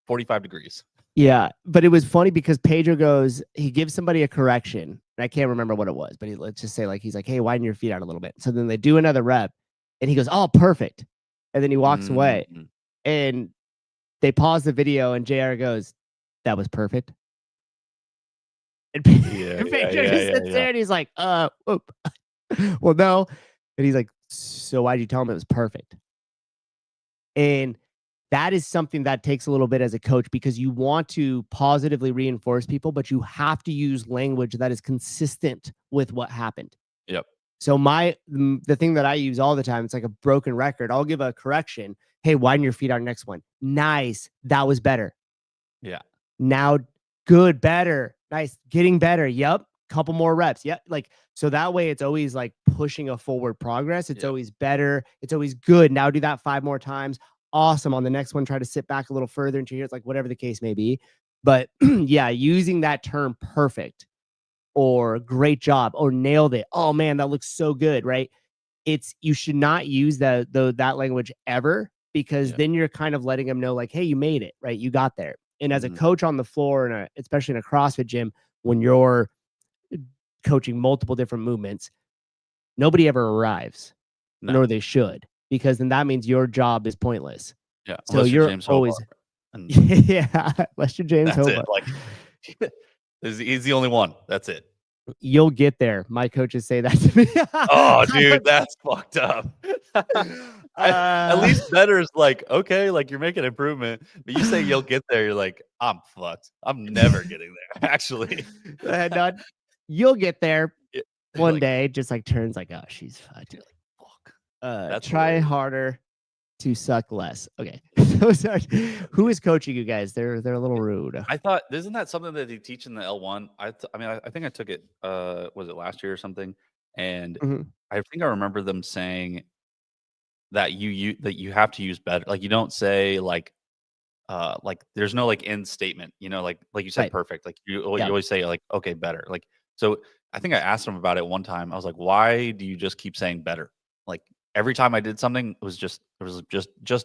45 degrees. Yeah, but it was funny because Pedro goes, he gives somebody a correction. And I can't remember what it was, but let's just say like he's like, hey, widen your feet out a little bit. So then they do another rep, and he goes, oh, perfect. And then he walks away, and they pause the video, and JR goes, that was perfect. And Pedro just sits there, and he's like, whoop. Well, no. And he's like, so why'd you tell him it was perfect? And that is something that takes a little bit as a coach, because you want to positively reinforce people, but you have to use language that is consistent with what happened. Yep. So the thing that I use all the time, it's like a broken record. I'll give a correction. Hey, widen your feet on next one. Nice. That was better. Yeah. Now, good, better. Nice. Getting better. Yep. Couple more reps. Yep. Like, so that way it's always like pushing a forward progress. It's always better. It's always good. Now do that 5 more times. Awesome. On the next one, try to sit back a little further into here. It's like whatever the case may be. But yeah, using that term perfect or great job or nailed it. Oh man, that looks so good, right? You should not use that language ever, because then you're kind of letting them know like, hey, you made it, right? You got there. And as a coach on the floor, and especially in a CrossFit gym, when you're coaching multiple different movements, nobody ever arrives, nor they should, because then that means your job is pointless. Yeah. So you're James always, yeah, unless you're James Hobart. Like, he's the only one. That's it. You'll get there. My coaches say that to me. Oh, dude, that's fucked up. At least better is like, okay, like you're making improvement, but you say you'll get there. You're like, I'm fucked. I'm never getting there. Actually, you'll get there one like, day. Just like turns like, oh, she's fucked. Like, fuck. Try hilarious. harder to suck less. Okay. Who is coaching you guys? They're a little rude. I thought, isn't that something that they teach in the L1? I mean, I think I took it. Was it last year or something? And I think I remember them saying that you have to use better. Like you don't say like there's no like end statement. You know, like you said, perfect. Like you always say like, okay, better. Like so. I think I asked them about it one time. I was like, why do you just keep saying better? Like every time I did something, it was just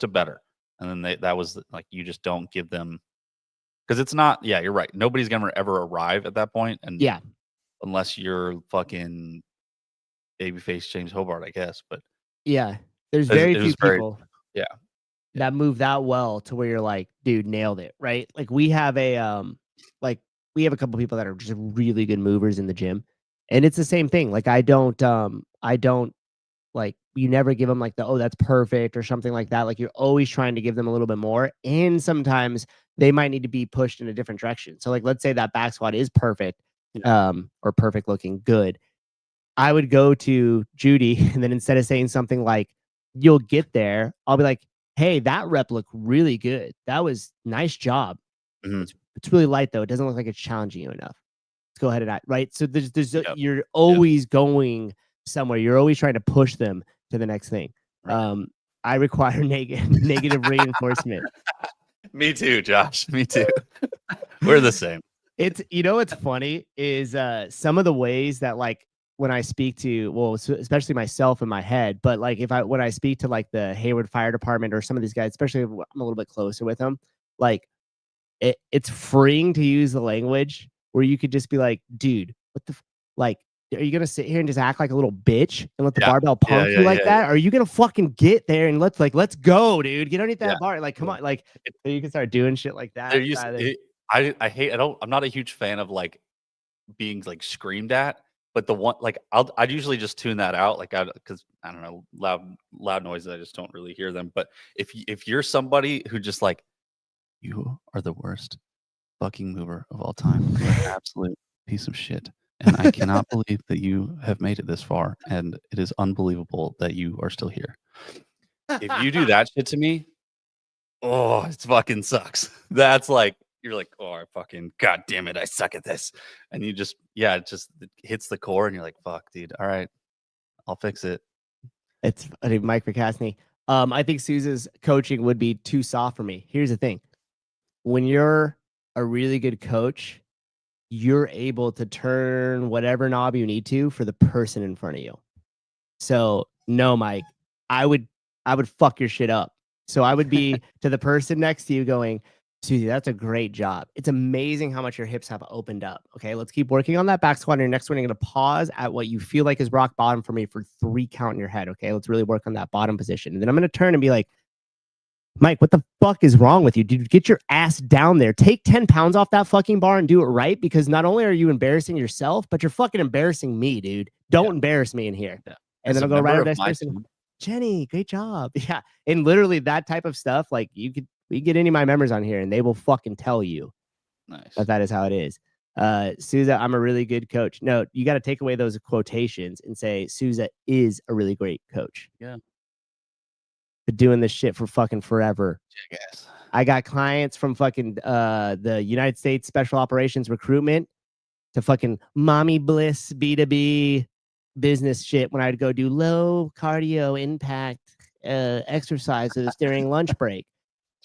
a better. And then that was like, you just don't give them, because it's not, yeah, you're right. Nobody's going to ever arrive at that point. And unless you're fucking babyface James Hobart, I guess. But yeah, there's very few people that move that well to where you're like, dude, nailed it. Right. Like we have a couple people that are just really good movers in the gym. And it's the same thing. Like I don't like, you never give them like oh, that's perfect or something like that. Like you're always trying to give them a little bit more. And sometimes they might need to be pushed in a different direction. So like, let's say that back squat is perfect, or perfect looking good. I would go to Judy, and then instead of saying something like, you'll get there, I'll be like, hey, that rep looked really good. That was nice job. It's really light though. It doesn't look like it's challenging you enough. Let's go ahead and right. So you're always going somewhere. You're always trying to push them to the next thing. Right. I require negative reinforcement. Me too, Josh. Me too. We're the same. It's, what's funny is some of the ways that like when I speak to, well, especially myself in my head, but like when I speak to like the Hayward Fire Department or some of these guys, especially if I'm a little bit closer with them, like it's freeing to use the language where you could just be like, dude, what the like, are you gonna sit here and just act like a little bitch and let the barbell pump you like that? Or are you gonna fucking get there and let's go, dude? Get underneath that bar. Like, come on, like you can start doing shit like that. I'm not a huge fan of like being like screamed at, but the one like I'd usually just tune that out, like because I don't know, loud noises, I just don't really hear them. But if you're somebody who just like, you are the worst fucking mover of all time, you're an absolute piece of shit. And I cannot believe that you have made it this far. And it is unbelievable that you are still here. If you do that shit to me, oh, it fucking sucks. That's like, you're like, oh, I fucking, God damn it, I suck at this. And you just, it hits the core and you're like, fuck, dude. All right, I'll fix it. It's Mike McCasney. I think Sousa's coaching would be too soft for me. Here's the thing. When you're a really good coach, you're able to turn whatever knob you need to for the person in front of you. So no, Mike, I would fuck your shit up. So I would be to the person next to you going, Susie, that's a great job. It's amazing how much your hips have opened up. Okay, let's keep working on that back squat. And your next one, you're going to pause at what you feel like is rock bottom for me for 3 count in your head. Okay, let's really work on that bottom position. And then I'm going to turn and be like, Mike, what the fuck is wrong with you? Dude, get your ass down there. Take 10 pounds off that fucking bar and do it right, because not only are you embarrassing yourself, but you're fucking embarrassing me, dude. Don't embarrass me in here. Yeah. And then I'll go right over to the next person. Jenny, great job. Yeah. And literally that type of stuff, like we get any of my members on here and they will fucking tell you that is how it is. Souza, I'm a really good coach. No, you got to take away those quotations and say Souza is a really great coach. Yeah. Been doing this shit for fucking forever. Jackass. I got clients from fucking the United States Special Operations Recruitment to fucking Mommy Bliss B2B business shit when I'd go do low cardio impact exercises during lunch break.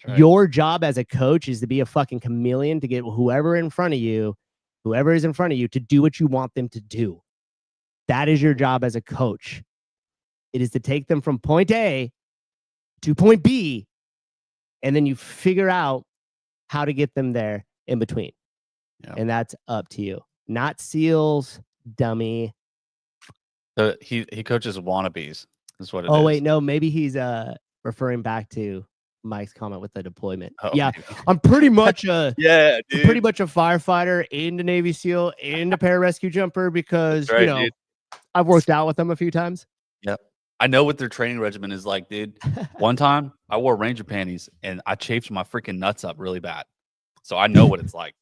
Right. Your job as a coach is to be a fucking chameleon, to get whoever is in front of you to do what you want them to do. That is your job as a coach. It is to take them from point A to point B, and then you figure out how to get them there in between. Yep. And that's up to you. Not SEALs, dummy. He coaches wannabes, is what it is. Oh, wait, no, maybe he's referring back to Mike's comment with the deployment. Oh, yeah, maybe. I'm pretty much a dude. Pretty much a firefighter and a Navy SEAL and a pararescue jumper because right, dude. I've worked out with them a few times. Yep. I know what their training regimen is like, dude. One time I wore Ranger panties and I chafed my freaking nuts up really bad. So I know what it's like.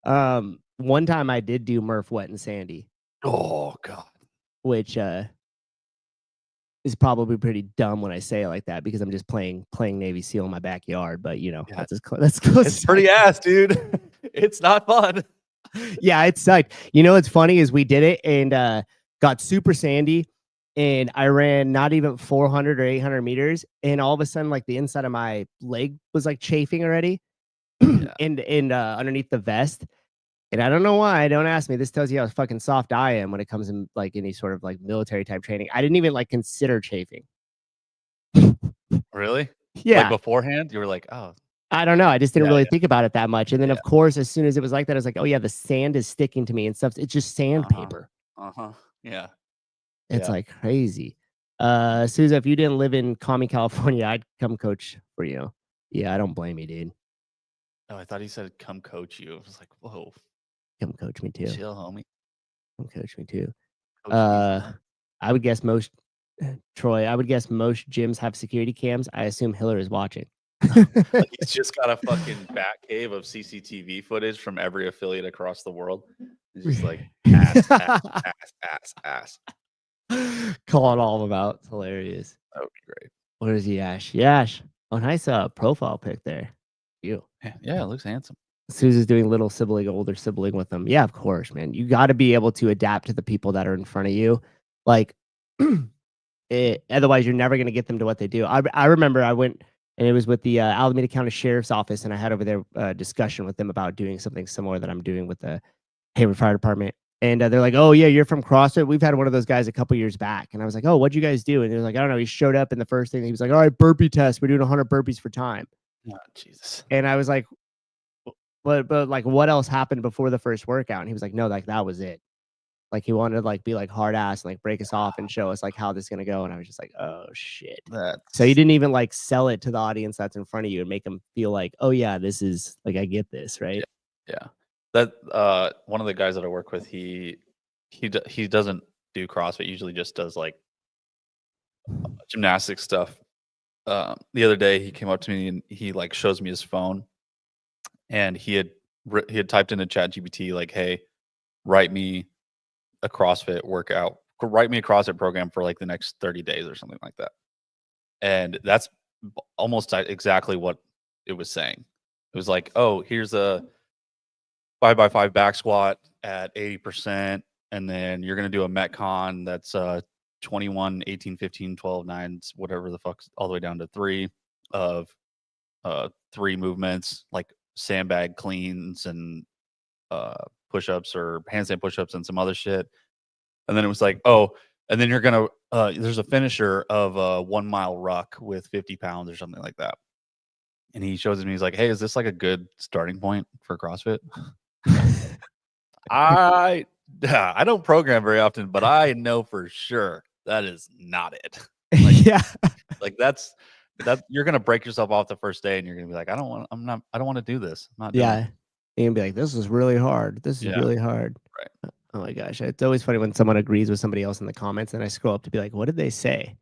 One time I did do Murph Wet and Sandy. Oh God. Which is probably pretty dumb when I say it like that because I'm just playing Navy SEAL in my backyard. But that's close. It's pretty ass, dude. It's not fun. Yeah, it sucked. What's funny is we did it and got super sandy. And I ran not even 400 or 800 meters. And all of a sudden, like the inside of my leg was like chafing already and underneath the vest. And I don't know why. Don't ask me. This tells you how fucking soft I am when it comes in like any sort of like military type training. I didn't even like consider chafing. Really? Yeah. Like beforehand, you were like, oh. I don't know. I just didn't really think about it that much. And then, of course, as soon as it was like that, I was like, oh, yeah, the sand is sticking to me and stuff. It's just sandpaper. Yeah. It's like crazy. Souza, if you didn't live in Kami, California, I'd come coach for you. Yeah, I don't blame you, dude. Oh, I thought he said come coach you. I was like, whoa. Come coach me too. Chill, homie. Come coach me too. I would guess most gyms have security cams. I assume Hiller is watching. Like he's just got a fucking bat cave of CCTV footage from every affiliate across the world. He's just like ass. Calling all of them out. It's hilarious. That would be great. What is he, Yash? Yash. Oh, nice profile pic there. You. Yeah, it looks handsome. Susan's doing little sibling, older sibling with them. Yeah, of course, man. You got to be able to adapt to the people that are in front of you. Like, otherwise, you're never going to get them to what they do. I remember I went, and it was with the Alameda County Sheriff's Office, and I had over there discussion with them about doing something similar that I'm doing with the Hayward Fire Department. And they're like, oh, yeah, you're from CrossFit. We've had one of those guys a couple years back. And I was like, oh, what'd you guys do? And they're like, I don't know. He showed up, and the first thing he was like, all right, burpee test. We're doing 100 burpees for time. Oh, Jesus. And I was like, but like, what else happened before the first workout? And he was like, no, like that was it. Like he wanted to like be like hard ass and like break us off and show us like how this is gonna go. And I was just like, oh shit. So you didn't even like sell it to the audience that's in front of you and make them feel like, oh yeah, this is like I get this, right? Yeah. That one of the guys that I work with, he doesn't do CrossFit. Usually just does like gymnastics stuff. The other day he came up to me and he like shows me his phone, and he had typed into ChatGPT like, hey, write me a CrossFit workout, write me a CrossFit program for like the next 30 days or something like that. And that's almost exactly what it was saying. It was like, oh, here's a 5x5 back squat at 80%. And then you're going to do a Metcon that's 21, 18, 15, 12, 9, whatever the fuck, all the way down to 3 of 3 movements, like sandbag cleans and push-ups or handstand push-ups and some other shit. And then it was like, oh, and then you're gonna there's a finisher of a 1 mile ruck with 50 pounds or something like that. and he shows me, he's like, "Hey, is this like a good starting point for CrossFit?" I don't program very often, but I know for sure that is not it. Like, Yeah. like that you're gonna break yourself off the first day, and you're gonna be like, I don't want to do this. I'm not doing Yeah. it. You can be like, this is really hard. This is Yeah. really hard. Right. Oh my gosh. It's always funny when someone agrees with somebody else in the comments and I scroll up to be like, what did they say?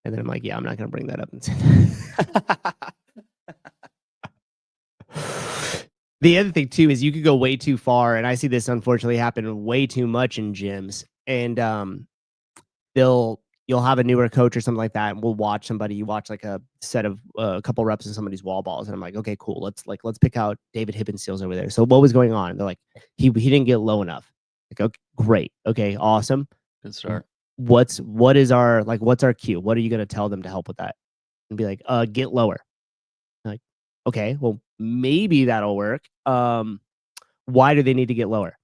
And then I'm like, yeah, I'm not going to bring that up and say that. The other thing too is you could go way too far, and I see this unfortunately happen way too much in gyms. And you'll have a newer coach or something like that, and we'll watch somebody. You watch like a set of a couple reps of somebody's wall balls, and I'm like, okay, cool. Let's pick out David Hippensteel's over there. So what was going on? They're like, he didn't get low enough. Like, okay, great, okay, awesome. Good start. What's our cue? What are you gonna tell them to help with that? And be like, get lower. Like, okay, well, maybe that'll work. Why do they need to get lower?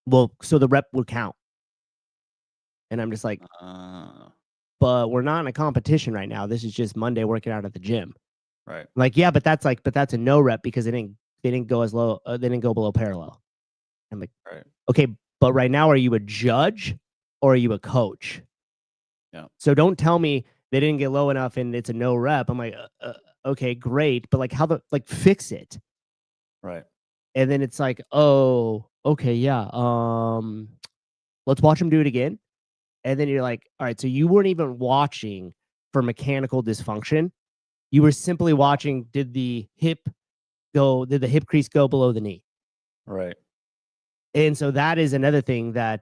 Well, so the rep would count. And I'm just like, but we're not in a competition right now. This is just Monday working out at the gym. Right. Like, yeah, but that's a no rep because they didn't go as low. They didn't go below parallel. I'm like, right. Okay, but right now, are you a judge or are you a coach? Yeah. So don't tell me they didn't get low enough and it's a no rep. I'm like, okay, great, but like fix it. Right. And then it's like, oh, okay, yeah. Let's watch them do it again. And then you're like, all right, so you weren't even watching for mechanical dysfunction. You were simply watching, did the hip crease go below the knee? Right. And so that is another thing that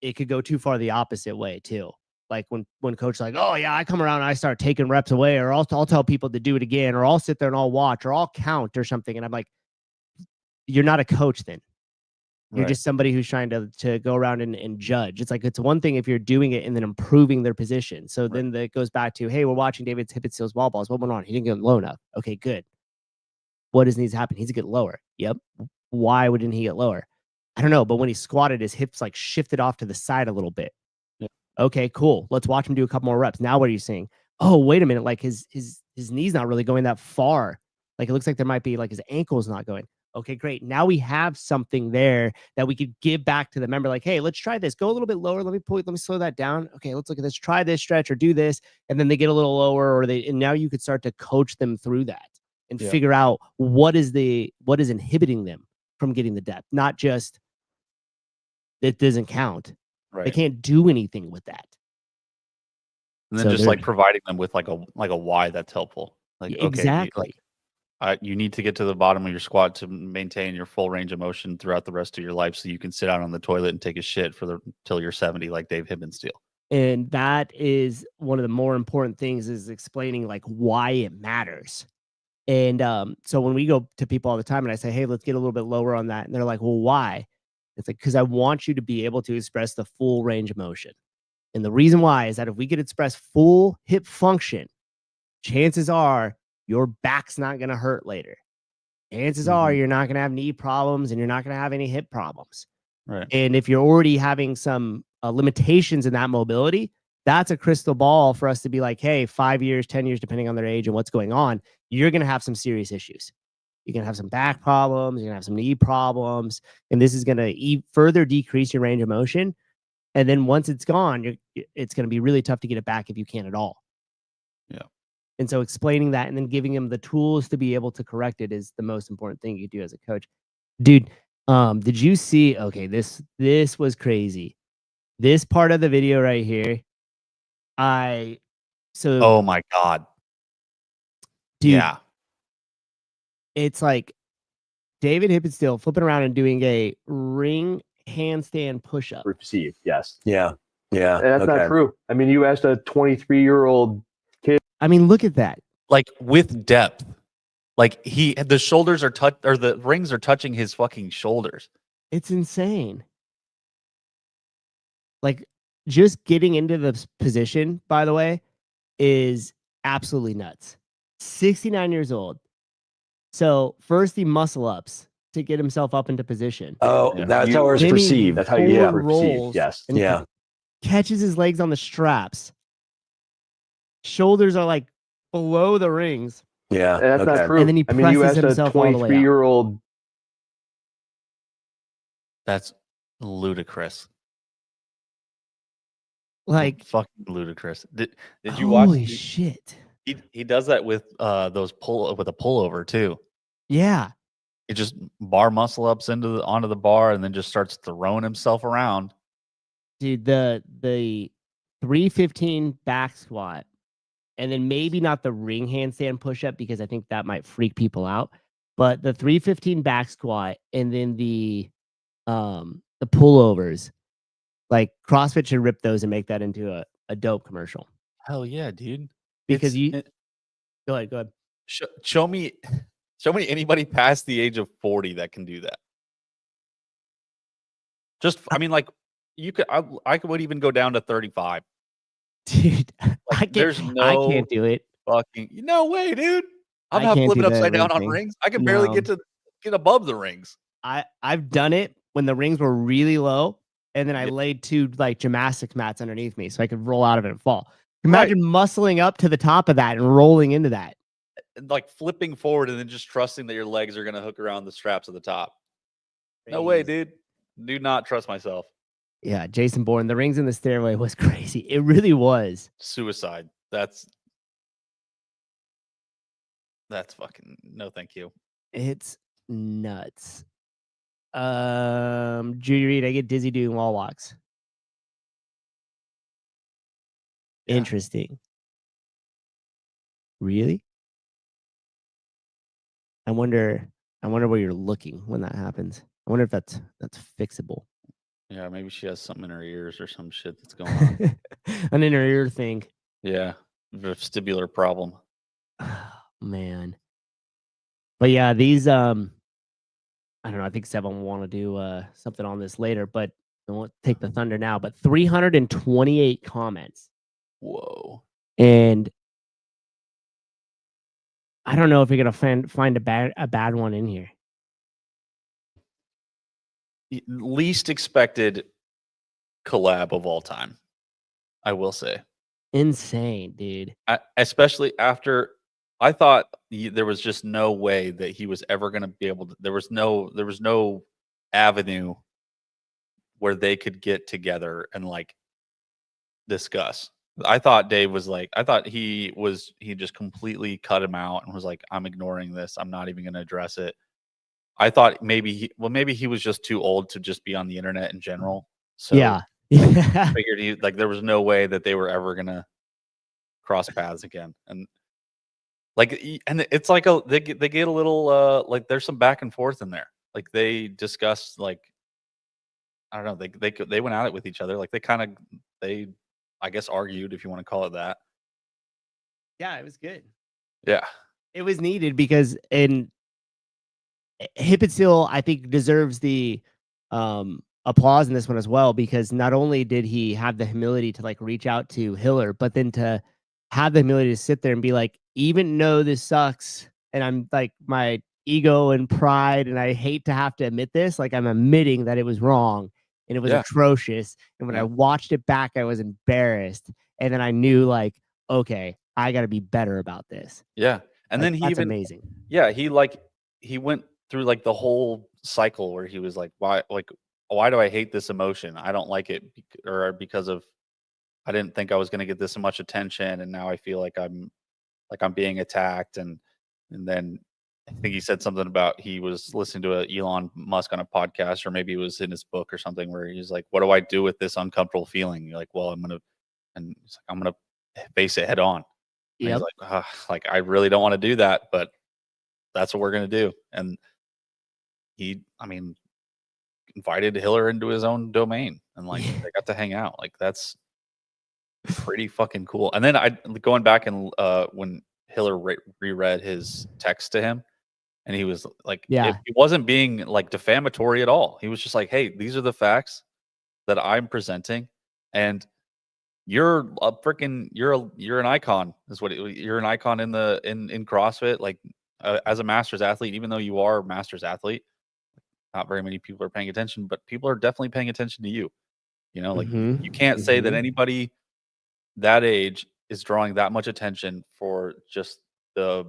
it could go too far the opposite way too. Like when coach is like, oh yeah, I come around and I start taking reps away, or I'll tell people to do it again, or I'll sit there and I'll watch, or I'll count or something. And I'm like, you're not a coach then. You're Right. just somebody who's trying to go around and judge. It's like, it's one thing if you're doing it and then improving their position. So then that goes back to, hey, we're watching David Hippensteel's wall balls. What went on? He didn't get low enough. Okay, good. What needs to happen? He needs to get lower. Yep. Why wouldn't he get lower? I don't know. But when he squatted, his hips like shifted off to the side a little bit. Yeah. Okay, cool. Let's watch him do a couple more reps. Now what are you saying? Oh, wait a minute. Like his knee's not really going that far. Like it looks like there might be like his ankle's not going. Okay, great. Now we have something there that we could give back to the member. Like, hey, let's try this. Go a little bit lower. Let me slow that down. Okay, let's look at this. Try this stretch or do this. And then they get a little lower, and now you could start to coach them through that and figure out what is inhibiting them from getting the depth. Not just it doesn't count. Right. They can't do anything with that. And then just like providing them with like a why that's helpful. Like, exactly. Okay, you need to get to the bottom of your squat to maintain your full range of motion throughout the rest of your life, so you can sit out on the toilet and take a shit till you're 70, like Dave Hippensteel. And that is one of the more important things, is explaining like why it matters. And so when we go to people all the time and I say, hey, let's get a little bit lower on that, and they're like, well, why? It's like, because I want you to be able to express the full range of motion. And the reason why is that if we could express full hip function, chances are your back's not going to hurt later. Chances are you're not going to have knee problems and you're not going to have any hip problems. Right. And if you're already having some limitations in that mobility, that's a crystal ball for us to be like, hey, 5 years, 10 years, depending on their age and what's going on, you're going to have some serious issues. You're going to have some back problems. You're going to have some knee problems. And this is going to further decrease your range of motion. And then once it's gone, it's going to be really tough to get it back if you can at all. Yeah. And so explaining that and then giving them the tools to be able to correct it is the most important thing you do as a coach. Dude, did you see? Okay, this was crazy. This part of the video right here. Oh my God. Dude, yeah. It's like David Hippensteel flipping around and doing a ring handstand push-up. Received, yes. Yeah. Yeah. And that's not true. I mean, you asked a 23-year-old kid. I mean, look at that. Like with depth. Like the shoulders are or the rings are touching his fucking shoulders. It's insane. Like just getting into the position, by the way, is absolutely nuts. 69 years old. So first he muscle ups to get himself up into position. Oh, that's how it's perceived. That's how you perceive. Yes. Yeah. Catches his legs on the straps. Shoulders are like below the rings. Yeah. That's not true. And then he I mean, you presses asked a himself all the way out. 23-year-old. That's ludicrous. Like, fucking ludicrous. Did you watch? holy shit. He does that with those with a pullover too. Yeah. He just bar muscle ups onto the bar and then just starts throwing himself around. Dude, the 315 back squat, and then maybe not the ring handstand push-up because I think that might freak people out, but the 315 back squat and then the pullovers, like CrossFit should rip those and make that into a dope commercial. Hell yeah, dude. Because go ahead. Show me anybody past the age of 40 that can do that. Just, I mean, like, you could, I would even go down to 35. Dude, Like, I can't do it. Fucking, no way, dude. I'm I not can't do flipping the upside down ring on thing. rings. I can barely get above the rings. I've done it when the rings were really low, and then I laid 2 like gymnastics mats underneath me so I could roll out of it and fall. Imagine muscling up to the top of that and rolling into that. Like flipping forward and then just trusting that your legs are going to hook around the straps at the top. No way, dude. Do not trust myself. Yeah, Jason Bourne, the rings in the stairway was crazy. It really was. Suicide. That's fucking no thank you. It's nuts. Judy Reed, I get dizzy doing wall walks. Yeah. Interesting. Really? I wonder where you're looking when that happens. I wonder if that's fixable. Yeah, maybe she has something in her ears or some shit that's going on. An inner ear thing. Yeah, vestibular problem. Oh, man. But yeah, these I don't know. I think Seven will want to do something on this later, but I won't take the thunder now. But 328 comments. Whoa. And I don't know if you're gonna find a bad one in here. Least expected collab of all time, I will say. Insane, dude. Especially after I thought there was just no way that he was ever going to be able to. There was no avenue where they could get together and like discuss. I thought Dave was like, I thought he just completely cut him out and was like, I'm ignoring this. I'm not even going to address it. I thought maybe he was just too old to just be on the internet in general. So yeah. I figured there was no way that they were ever going to cross paths again. And like, and it's like they get a little like there's some back and forth in there. Like they discussed like, I don't know, they went at it with each other. Like they I guess argued, if you want to call it that. Yeah, it was good. Yeah. It was needed because Hippensteel, I think, deserves the applause in this one as well, because not only did he have the humility to like reach out to Hiller, but then to have the humility to sit there and be like, even though this sucks, and I'm like my ego and pride, and I hate to have to admit this, like I'm admitting that it was wrong and it was atrocious. And when I watched it back, I was embarrassed. And then I knew like, okay, I got to be better about this. Yeah. And like, then that's amazing. Yeah. He went through like the whole cycle where he was like, why do I hate this emotion? I don't like it because of, I didn't think I was going to get this much attention. And now I feel like I'm being attacked. And then I think he said something about he was listening to Elon Musk on a podcast, or maybe it was in his book or something, where he's like, what do I do with this uncomfortable feeling? You're like, well, I'm going to face it head on. And he's like, I really don't want to do that, but that's what we're going to do. And he, I mean, invited Hiller into his own domain, and like they got to hang out. Like that's pretty fucking cool. And then going back and when Hiller reread his text to him, and he was like, it wasn't being like defamatory at all. He was just like, hey, these are the facts that I'm presenting, and you're a freaking you're an icon. Is what you're an icon in CrossFit. Like as a masters athlete, even though you are a masters athlete, not very many people are paying attention, but people are definitely paying attention to you. You know, like you can't say that anybody that age is drawing that much attention for just the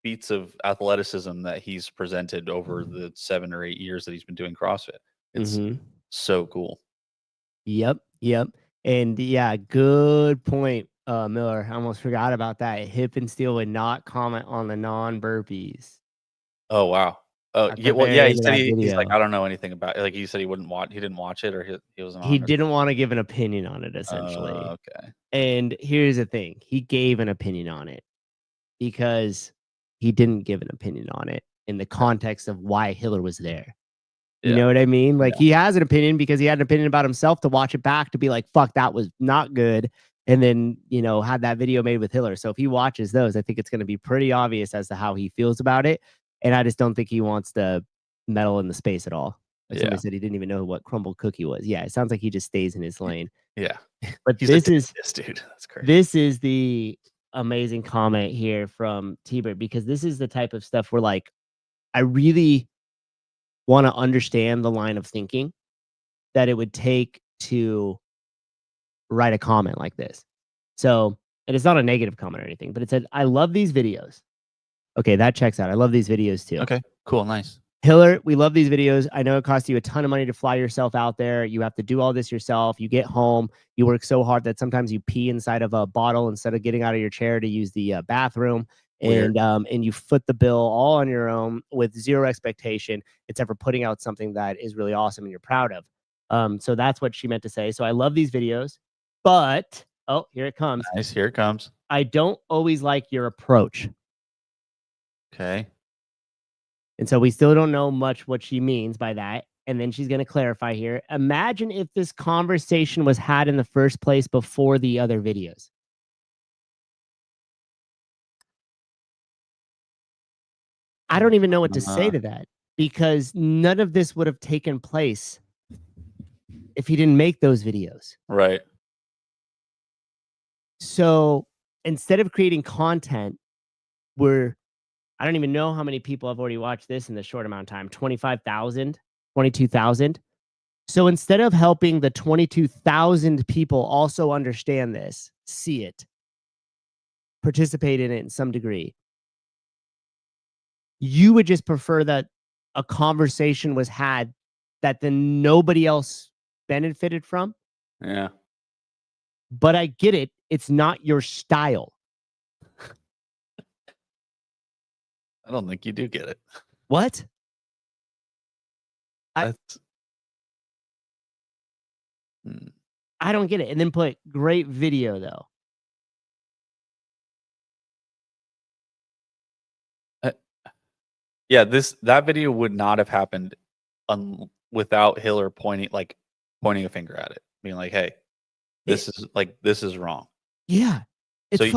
feats of athleticism that he's presented over the 7 or 8 years that he's been doing CrossFit. It's so cool. Yep. And yeah, good point, Miller. I almost forgot about that. Hippensteel would not comment on the non-burpees. Oh wow. Oh At the yeah. Well, very yeah. He end of said that he's like, video. I don't know anything about it. Like he said he wouldn't watch. He didn't watch it, or he wasn't on. He Or didn't want to give an opinion on it, essentially. okay. And here's the thing: he gave an opinion on it because he didn't give an opinion on it in the context of why Hiller was there. You know what I mean? Like he has an opinion because he had an opinion about himself to watch it back to be like, fuck, that was not good. And then, you know, had that video made with Hiller. So if he watches those, I think it's going to be pretty obvious as to how he feels about it. And I just don't think he wants to meddle in the space at all. Like somebody said he didn't even know what crumble cookie was. Yeah, it sounds like he just stays in his lane. Yeah. But He's this dude. That's crazy. This is the amazing comment here from T-Bird, because this is the type of stuff where like I really want to understand the line of thinking that it would take to write a comment like this. So, and it's not a negative comment or anything, but it said, I love these videos. Okay, that checks out. I love these videos too. Okay, cool, nice. Hiller, we love these videos. I know it costs you a ton of money to fly yourself out there. You have to do all this yourself. You get home, you work so hard that sometimes you pee inside of a bottle instead of getting out of your chair to use the bathroom. Weird. And you foot the bill all on your own with zero expectation except for putting out something that is really awesome and you're proud of. So that's what she meant to say. So I love these videos, but oh, here it comes. Nice, here it comes. I don't always like your approach. Okay. And so we still don't know much what she means by that. And then she's going to clarify here. Imagine if this conversation was had in the first place before the other videos. I don't even know what to say to that, because none of this would have taken place if he didn't make those videos. Right. So instead of creating content where I don't even know how many people have already watched this in the short amount of time, 25,000, 22,000. So instead of helping the 22,000 people also understand this, see it, participate in it in some degree, you would just prefer that a conversation was had that then nobody else benefited from. Yeah. But I get it. It's not your style. I don't think you do get it. What? I don't get it. And then put great video though. Yeah, that video would not have happened without Hiller pointing a finger at it, being like, "Hey, this is wrong." Yeah, it's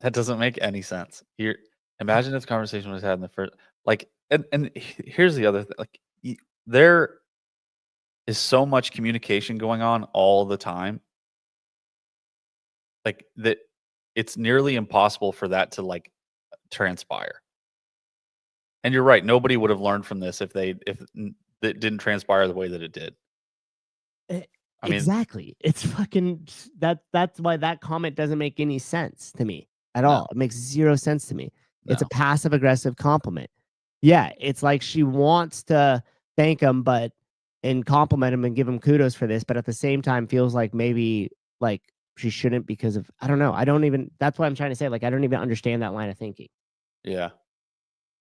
that doesn't make any sense. Imagine if the conversation was had in the first, and here's the other thing, there is so much communication going on all the time, that it's nearly impossible for that to transpire. And you're right. Nobody would have learned from this if it didn't transpire the way that it did. I mean, exactly. It's that's why that comment doesn't make any sense to me at all. It makes zero sense to me. It's a passive aggressive compliment. Yeah, it's like she wants to thank him, and compliment him and give him kudos for this, but at the same time feels like maybe she shouldn't because of, I don't know. That's what I'm trying to say. I don't even understand that line of thinking. Yeah.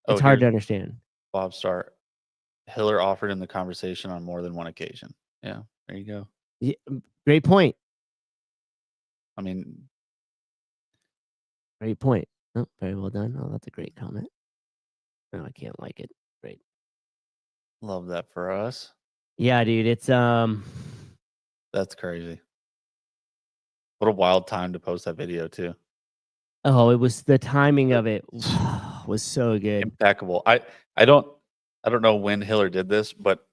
It's hard to understand. Bob Starr. Hiller offered in the conversation on more than one occasion. Yeah, there you go. Yeah, great point. I mean, great point. Oh, very well done. Oh, that's a great comment. No, I can't like it. Great. Love that for us. Yeah, dude. It's that's crazy. What a wild time to post that video too. Oh, it was the timing of it was so good. Impeccable. I don't know when Hiller did this, but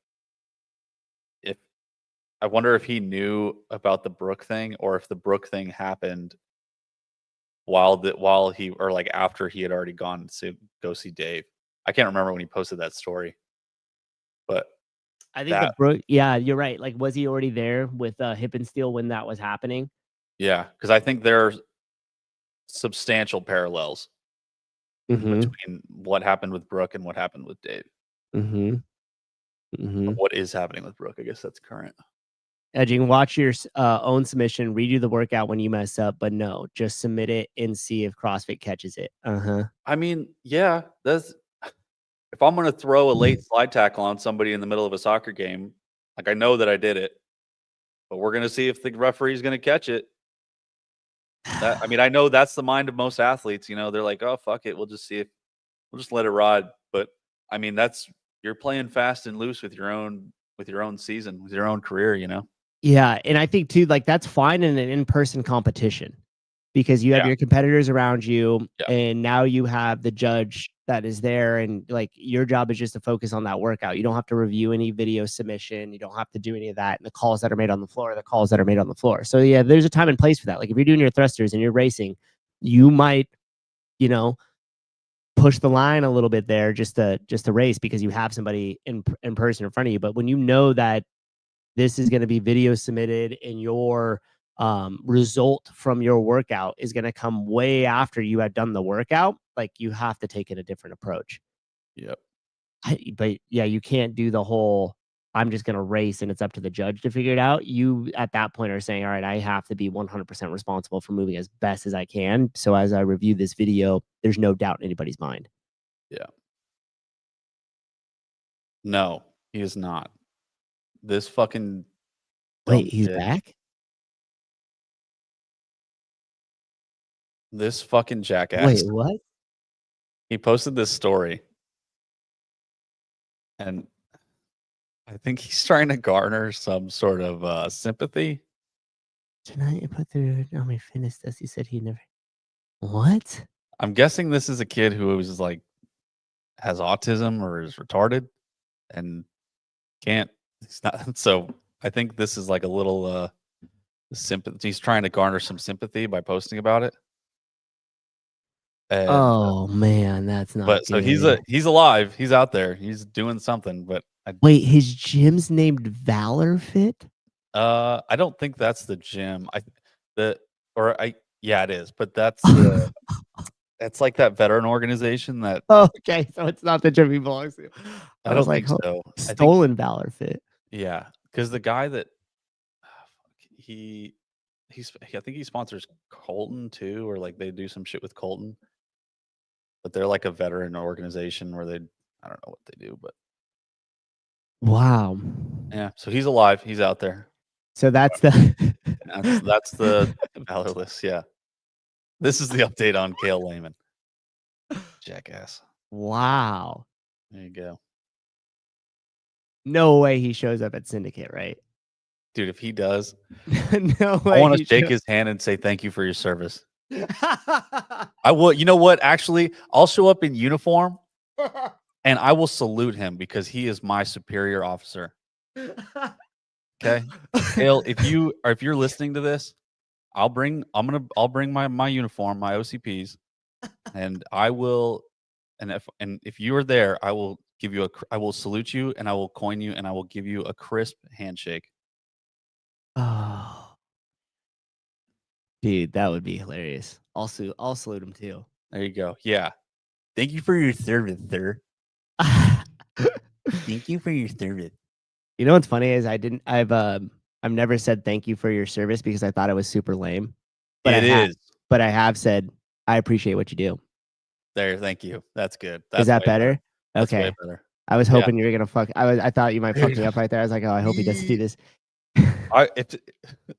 I wonder if he knew about the Brooke thing, or if the Brooke thing happened while he, or after he had already gone to go see Dave. I can't remember when he posted that story, but I think the Brooke. Yeah, you're right. Was he already there with Hippensteel when that was happening? Yeah, because I think there's substantial parallels between what happened with Brooke and what happened with Dave. What is happening with Brooke? I guess that's current. Ed, you can watch your own submission, redo the workout when you mess up, but no, just submit it and see if CrossFit catches it. I mean, yeah, that's if I'm gonna throw a late slide tackle on somebody in the middle of a soccer game, like I know that I did it, but we're gonna see if the referee's gonna catch it. I mean, I know that's the mind of most athletes. You know, they're like, "Oh, fuck it, we'll just see if we'll just let it ride." But I mean, you're playing fast and loose with your own season, with your own career. You know. Yeah, and I think too, like that's fine in an in-person competition because you have your competitors around you, and now you have the judge that is there, and like your job is just to focus on that workout. You don't have to review any video submission. You don't have to do any of that. And the calls that are made on the floor are the calls that are made on the floor. So yeah, there's a time and place for that. Like if you're doing your thrusters and you're racing, you might, you know, push the line a little bit there just to race because you have somebody in person in front of you. But when you know that this is going to be video submitted and your result from your workout is going to come way after you have done the workout, like you have to take it a different approach. Yep. But yeah, you can't do the whole, I'm just going to race and it's up to the judge to figure it out. You at that point are saying, all right, I have to be 100% responsible for moving as best as I can. So as I review this video, there's no doubt in anybody's mind. Yeah. No, he is not. This fucking wait, he's back? This fucking jackass. Wait, what? He posted this story. And I think he's trying to garner some sort of sympathy. Tonight you put through how many fitness tests he said he never. What? I'm guessing this is a kid who was like has autism or is retarded and can't. He's not. So I think this is like a little sympathy. He's trying to garner some sympathy by posting about it. And, oh man, that's not. But good. so he's alive. He's out there. He's doing something. But wait, his gym's named Valor Fit. I don't think that's the gym. Yeah, it is. But that's that's like that veteran organization that. Oh, okay, so it's not the gym he belongs to. I don't think so. Stolen Valor Fit. Yeah, because the guy that I think he sponsors Colton too, or like they do some shit with Colton. But they're like a veteran organization where I don't know what they do, but wow. Yeah, so he's alive. He's out there. So that's the that's the valorless. Yeah, this is the update on Cale Lehman. Jackass. Wow. There you go. No way he shows up at Syndicate, right? Dude, if he does, no way. I want to shake his hand and say thank you for your service. I will. You know what? Actually, I'll show up in uniform and I will salute him because he is my superior officer. Okay, Cale, if you're listening to this, I'll bring my uniform, my OCPs, and I will. And if you are there, I will give you I will salute you and I will coin you and I will give you a crisp handshake. Oh, dude, that would be hilarious. I'll salute him too. There you go. Yeah. Thank you for your service, sir. Thank you for your service. You know what's funny is I've never said thank you for your service because I thought it was super lame. But But I have said I appreciate what you do. There, thank you. That's good. Is that better? That's okay. way better. I was hoping you were gonna fuck. I thought you might fuck me up right there. I was like, oh, I hope he doesn't do this.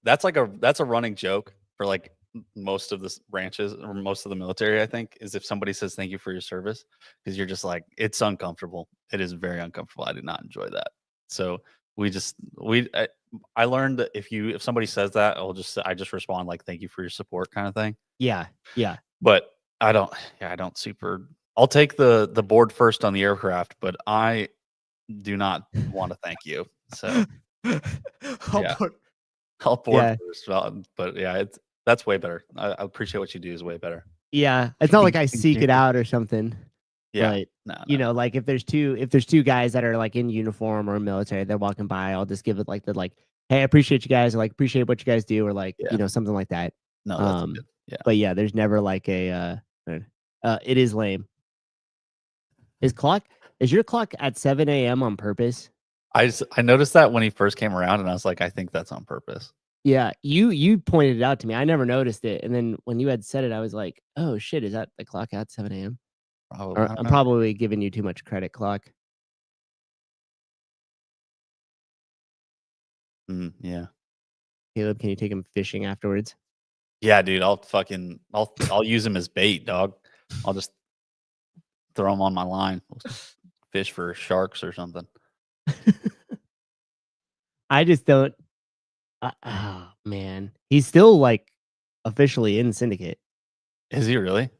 That's a running joke for like most of the branches or most of the military. I think is if somebody says thank you for your service because you're just like it's uncomfortable. It is very uncomfortable. I did not enjoy that. So I learned that if somebody says that, I just respond like thank you for your support kind of thing. Yeah. But I don't super. I'll take the board first on the aircraft, but I do not want to thank you. So I'll board first. But yeah, that's way better. I appreciate what you do is way better. Yeah, it's not like I seek it out or something. Yeah, but, no. Like if there's two guys that are like in uniform or military, they're walking by, I'll just give it like hey, I appreciate you guys, or like appreciate what you guys do, or like something like that. No, that's good. Yeah, but yeah, there's never like a it is lame. Is your clock at 7 a.m. on purpose? I noticed that when he first came around, and I was like, I think that's on purpose. Yeah, you pointed it out to me. I never noticed it, and then when you had said it, I was like, "Oh shit, is that the clock at 7 a.m.?" Probably. I don't I'm know. probably giving you too much credit, clock. Yeah. Caleb, can you take him fishing afterwards? Yeah, dude. I'll use him as bait, dog. I'll just throw him on my line. Fish for sharks or something. I just don't. Oh man, he's still like officially in syndicate. Is he really?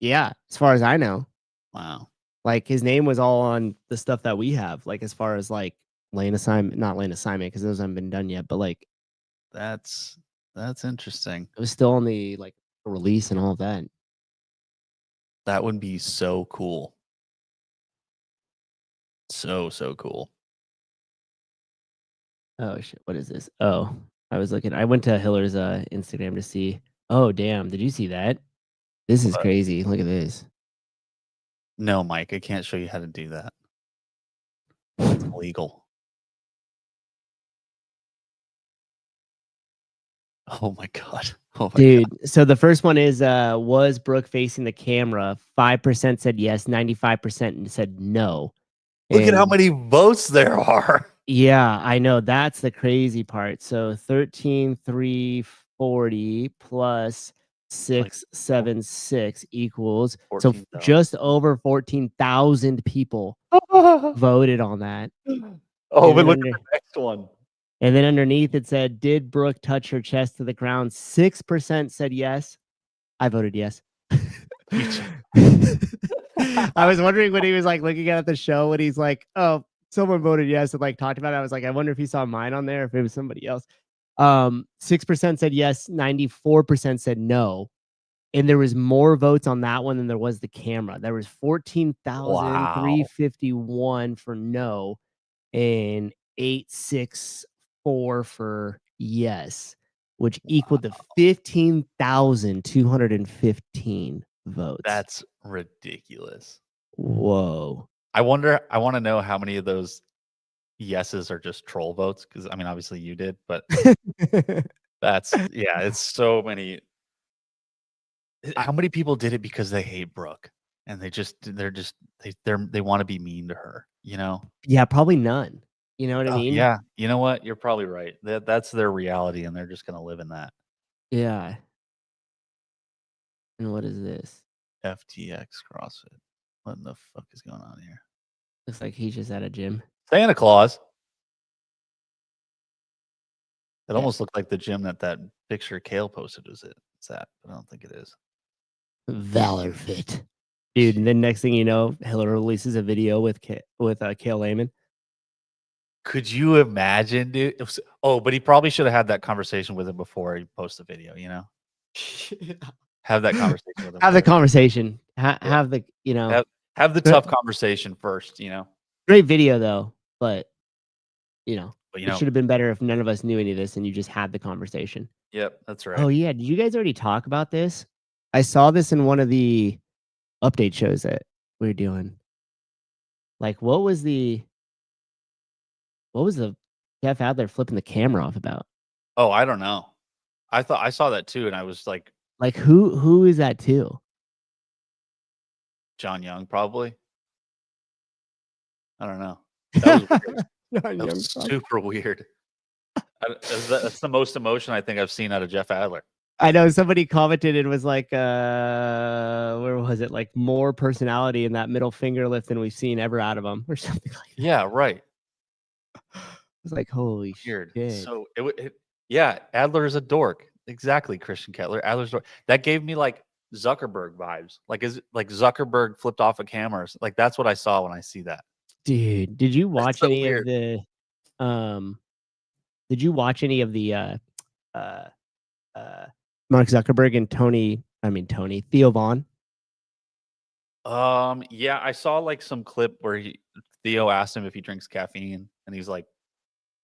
Yeah, as far as I know. Wow. Like his name was all on the stuff that we have. Like as far as like lane assignment, not lane assignment because those haven't been done yet. But like That's interesting. it was still on the like release and all of that. That would be so cool. So cool. Oh shit! What is this? Oh, I was looking. I went to Hiller's Instagram to see. Oh damn! Did you see that? This is What? crazy. Look at this. No, Mike, I can't show you how to do that. It's illegal. Oh my god. Oh my Dude, god. so the first one is was Brooke facing the camera? 5% said yes, 95% said no. Look at how And many votes there are. yeah, I know. That's the crazy part. So 13,340 plus 676 equals so 14,000. just over 14,000 people voted on that. Oh, And but then look under- at the next one. And then underneath it said, "Did Brooke touch her chest to the ground?" 6% said yes. I voted yes. I was wondering when he was like looking at the show when he's like, "Oh, someone voted yes," and like talked about it. I was like, I wonder if he saw mine on there, if it was somebody else. 6% said yes, 94% said no. And there was more votes on that one than there was the camera. There was 14,351 for no and 864 for yes, which equaled to 15,215 votes. That's ridiculous. Whoa. I want to know how many of those yeses are just troll votes, because I mean obviously you did, but it's so many. How many people did it because they hate Brooke and they want to be mean to her, you know? Yeah, probably none. You know what I Oh, mean? yeah, you know what? You're probably right. That's their reality, and they're just gonna live in that. Yeah. And what is this? FTX CrossFit. What the fuck is going on here? Looks like he's just at a gym. Santa Claus. It Yeah. almost looked like the gym that picture Kale posted was it. It's that, but I don't think it is. Valor Fit. Dude, and then next thing you know, Hiller releases a video with Kale Lehman. Could you imagine, dude? But he probably should have had that conversation with him before he posted the video, you know? Have that conversation with him. Have the first. conversation. Have the, you know. Have the tough conversation first, you know? Great video though, but you know, But, it should have been better if none of us knew any of this and you just had the conversation. Yep, that's right. Oh yeah, did you guys already talk about this? I saw this in one of the update shows that we were doing. Like, what was the Jeff Adler flipping the camera off about? Oh, I don't know. I saw that too, and I was like, who is that to? John Young, probably. I don't know. That was weird. That was super weird. That's the most emotion I think I've seen out of Jeff Adler. I know somebody commented and was like, where was it? Like more personality in that middle finger lift than we've seen ever out of him, or something like that. Yeah, right. It's like, holy Weird. shit. So yeah, Adler is a dork. Exactly, Christian Kettler. Adler's dork. That gave me like Zuckerberg vibes. Like Zuckerberg flipped off of cameras. Like that's what I saw when I see that. Dude, did you watch so any weird. of the did you watch any of the Mark Zuckerberg and Theo Vaughn? Yeah, I saw like some clip where Theo asked him if he drinks caffeine, and he's like,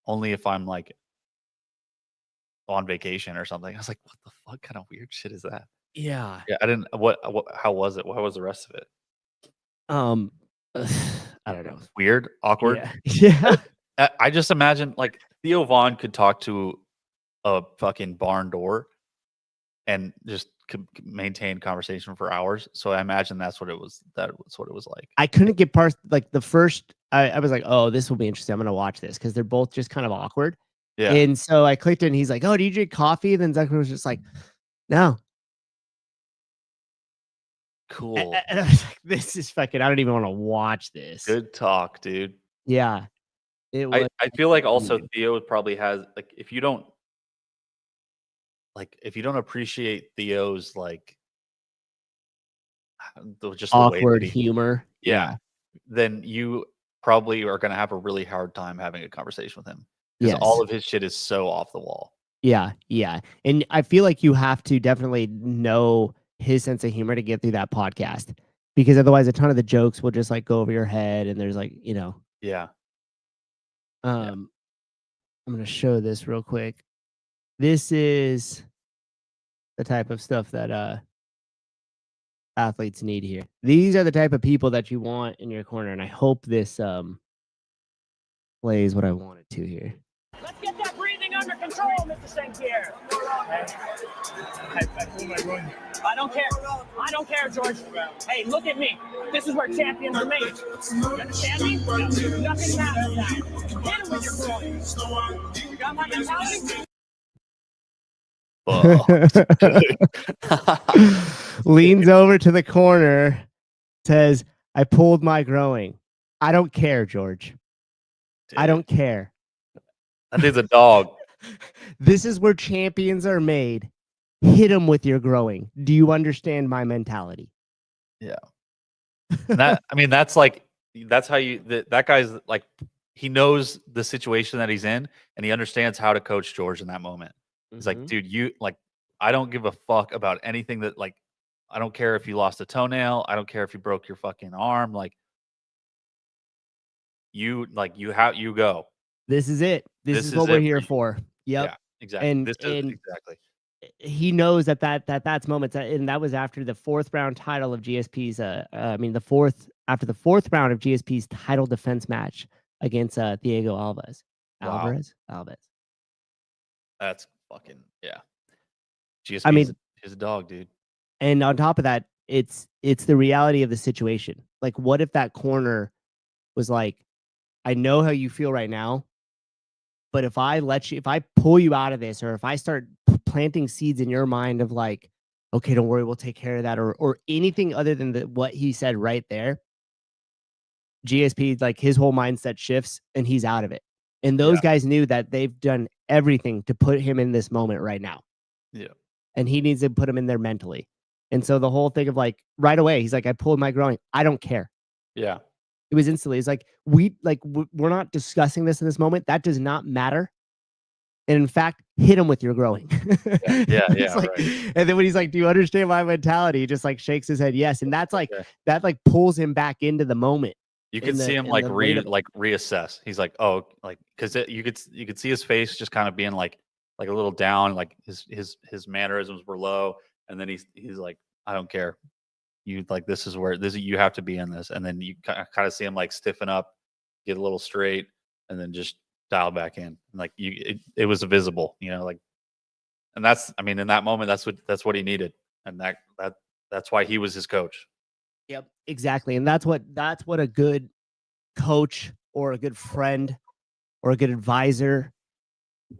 only if I'm like on vacation or something. I was like, what the fuck kind of weird shit is that? Yeah. Yeah, I didn't. How was it? What was the rest of it? I don't know. Weird, awkward. Yeah. I just imagine like Theo Vaughn could talk to a fucking barn door and just maintain conversation for hours. So I imagine that's what it was. That was what it was like. I couldn't get past like the first. I was like, oh, this will be interesting. I'm gonna watch this because they're both just kind of awkward. Yeah. And so I clicked it, and he's like, "Oh, do you drink coffee?" And then Zuckerman was just like, "No." Cool. And I was like, "This is fucking. I don't even want to watch this." Good talk, dude. Yeah. It was. I feel like also Theo probably has like if you don't appreciate Theo's like just the way awkward that humor. yeah, then you probably are going to have a really hard time having a conversation with him because all of his shit is so off the wall. Yeah, yeah. And I feel like you have to definitely know his sense of humor to get through that podcast because otherwise a ton of the jokes will just like go over your head and there's like, Yeah. I'm going to show this real quick. This is the type of stuff that athletes need here. These are the type of people that you want in your corner, and I hope this plays what I want it to here. Let's get that breathing under control, Mr. St. Pierre. I don't care. I don't care, George. Hey, look at me. This is where champions are made. You understand me? Nothing matters now. Hit him with your groin. You got my mentality? Leans over to the corner, says, "I pulled my groin. I don't care, George. Dude, I don't care. That dude's a dog." This is where champions are made. Hit him with your growing. Do you understand my mentality?" Yeah. That I mean, that's like that's how you that guy's like he knows the situation that he's in and he understands how to coach George in that moment. He's like, dude, you like I don't give a fuck about anything that like I don't care if you lost a toenail, I don't care if you broke your fucking arm, like you go. This is it. This is what we're here for. Yep. Yeah, exactly. And exactly. He knows that's moments, and that was after the fourth round title of GSP's. After the fourth round of GSP's title defense match against Diego Alves. Wow. Alves. That's fucking GSP. I mean, he's a dog, dude. And on top of that, it's the reality of the situation. Like, what if that corner was like, I know how you feel right now, but if I pull you out of this, or if I start planting seeds in your mind of like, okay, don't worry, we'll take care of that, or anything other than what he said right there, GSP, like his whole mindset shifts and he's out of it. And those guys knew that they've done everything to put him in this moment right now. Yeah. And he needs to put him in there mentally. And so the whole thing of like right away, he's like, I pulled my groin. I don't care. Yeah. It was instantly. It's like we're not discussing this in this moment. That does not matter. And in fact, hit him with your growing. Yeah. Like, right. And then when he's like, "Do you understand my mentality?" He just like shakes his head, yes. And that's like that like pulls him back into the moment. You can see him like reassess. He's like, oh, like because you could see his face just kind of being like a little down, like his mannerisms were low, and then he's like, I don't care. You like this is you have to be in this, and then you kind of see him like stiffen up, get a little straight, and then just dial back in. Like it was visible, like, and that's I mean in that moment that's what he needed, and that's why he was his coach. Yep, exactly, and that's what a good coach or a good friend or a good advisor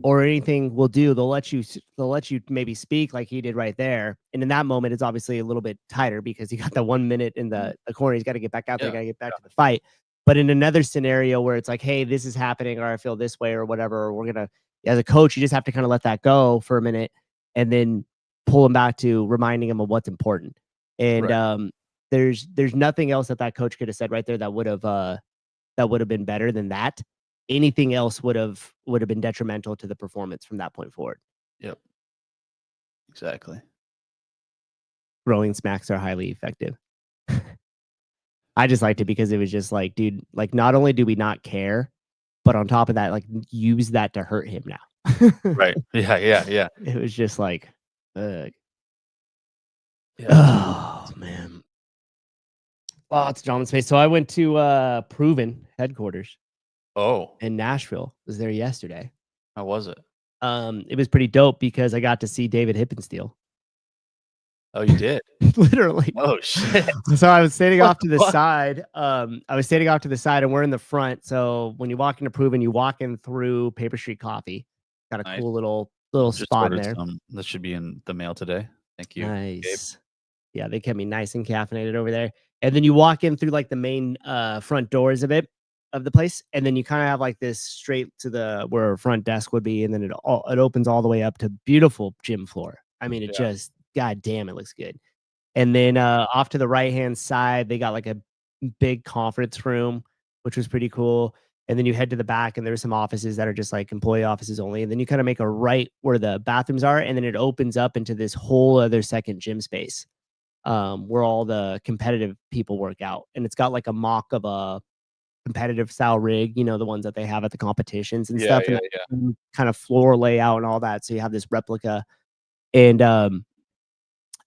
or anything will do. They'll let you maybe speak like he did right there. And in that moment, it's obviously a little bit tighter because he got the 1 minute in the corner. He's got to get back out there, got to get back to the fight. But in another scenario where it's like, hey, this is happening, or I feel this way, or whatever, or we're gonna, as a coach, you just have to kind of let that go for a minute and then pull him back to reminding him of what's important. And there's nothing else that coach could have said right there that would have been better than that. Anything else would have been detrimental to the performance from that point forward. Yep. Exactly. Growing smacks are highly effective. I just liked it because it was just like, dude, like not only do we not care, but on top of that, like use that to hurt him now. Right. Yeah. It was just like, yeah. oh man. Lots of drama in space. So I went to Proven headquarters Oh, in Nashville. Was there yesterday. how was it? It was pretty dope because I got to see David Hippensteel. Oh, you did? Literally. Oh shit. So I was standing What off to the the fuck? side. I was standing off to the side and we're in the front. So when you walk into Proven, you walk in through Paper Street Coffee. Got a Nice. cool little Just spot in ordered there. some. That should be in the mail today. Thank you. Gabe. Nice. Yeah, they kept me nice and caffeinated over there. And then you walk in through like the main front doors of the place, and then you kind of have like this straight to the where our front desk would be, and then it opens all the way up to beautiful gym floor. I mean, it just god damn, it looks good. And then off to the right hand side, they got like a big conference room, which was pretty cool. And then you head to the back, and there's some offices that are just like employee offices only. And then you kind of make a right where the bathrooms are, and then it opens up into this whole other second gym space, where all the competitive people work out. And it's got like a mock of a competitive style rig, you know, the ones that they have at the competitions and stuff, and that kind of floor layout and all that. So you have this replica, and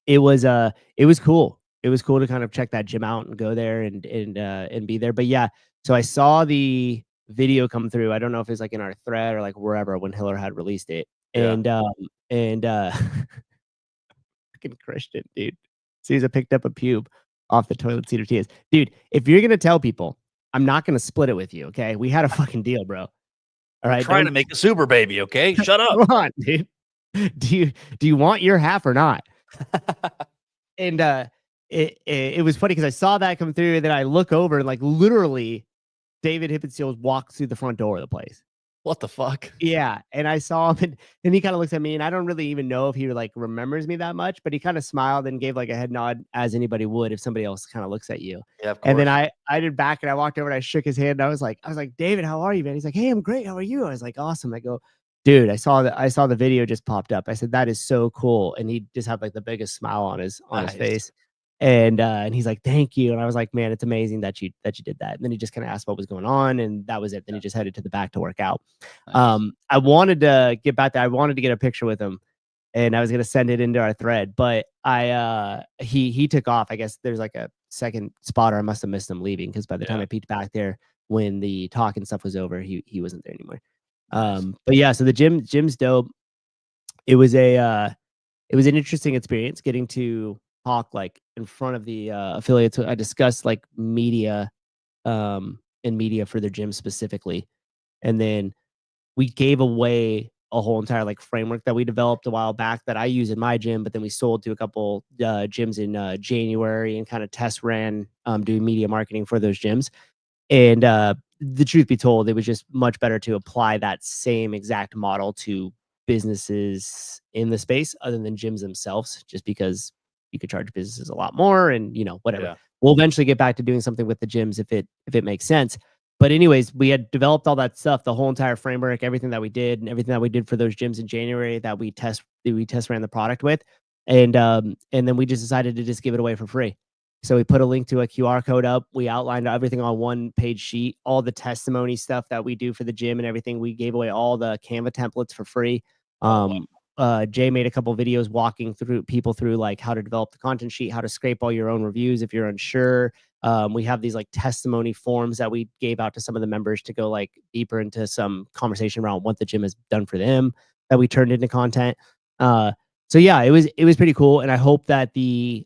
it was cool. It was cool to kind of check that gym out and go there and be there. But yeah, so I saw the video come through. I don't know if it's like in our thread or like wherever when Hiller had released it. And fucking Christian, dude. Caesar picked up a pube off the toilet seat of Tia's. Dude, if you're gonna tell people, I'm not gonna split it with you, okay? We had a fucking deal, bro. All right. Trying to make a super baby, okay? Shut up. Come on, dude. Do you want your half or not? And it was funny because I saw that come through, and then I look over and like literally David Hippensteel walks through the front door of the place. What the fuck? Yeah, and I saw him, and he kind of looks at me, and I don't really even know if he like remembers me that much, but he kind of smiled and gave like a head nod as anybody would if somebody else kind of looks at you. Yeah, of course. And then I did back, and I walked over and I shook his hand, and I was like, David, how are you, man? He's like, hey, I'm great. How are you? I was like, awesome. I go, dude, I saw the video just popped up. I said, that is so cool. And he just had like the biggest smile on his face. And he's like, thank you. And I was like, man, it's amazing that you did that. And then he just kind of asked what was going on, and that was it. Then he just headed to the back to work out. Nice. I wanted to get back there. I wanted to get a picture with him, and I was gonna send it into our thread, but he took off. I guess there's like a second spotter. I must have missed him leaving, because by the time I peeked back there when the talk and stuff was over, he wasn't there anymore. But yeah, so the gym's dope. It was an interesting experience getting to talk like in front of the affiliates. I discussed like media and media for their gym specifically, and then we gave away a whole entire like framework that we developed a while back that I use in my gym, but then we sold to a couple gyms in January and kind of test ran doing media marketing for those gyms. And the truth be told, it was just much better to apply that same exact model to businesses in the space other than gyms themselves, just because you could charge businesses a lot more, and whatever. Yeah. We'll eventually get back to doing something with the gyms if it makes sense. But anyways, we had developed all that stuff, the whole entire framework, everything that we did, and everything that we did for those gyms in January that we test ran the product with, and then we just decided to just give it away for free. So we put a link to a QR code up. We outlined everything on one page sheet, all the testimony stuff that we do for the gym and everything. We gave away all the Canva templates for free. Jay made a couple videos walking people through like how to develop the content sheet, how to scrape all your own reviews if you're unsure. We have these like testimony forms that we gave out to some of the members to go like deeper into some conversation around what the gym has done for them that we turned into content. So yeah, it was pretty cool, and I hope that the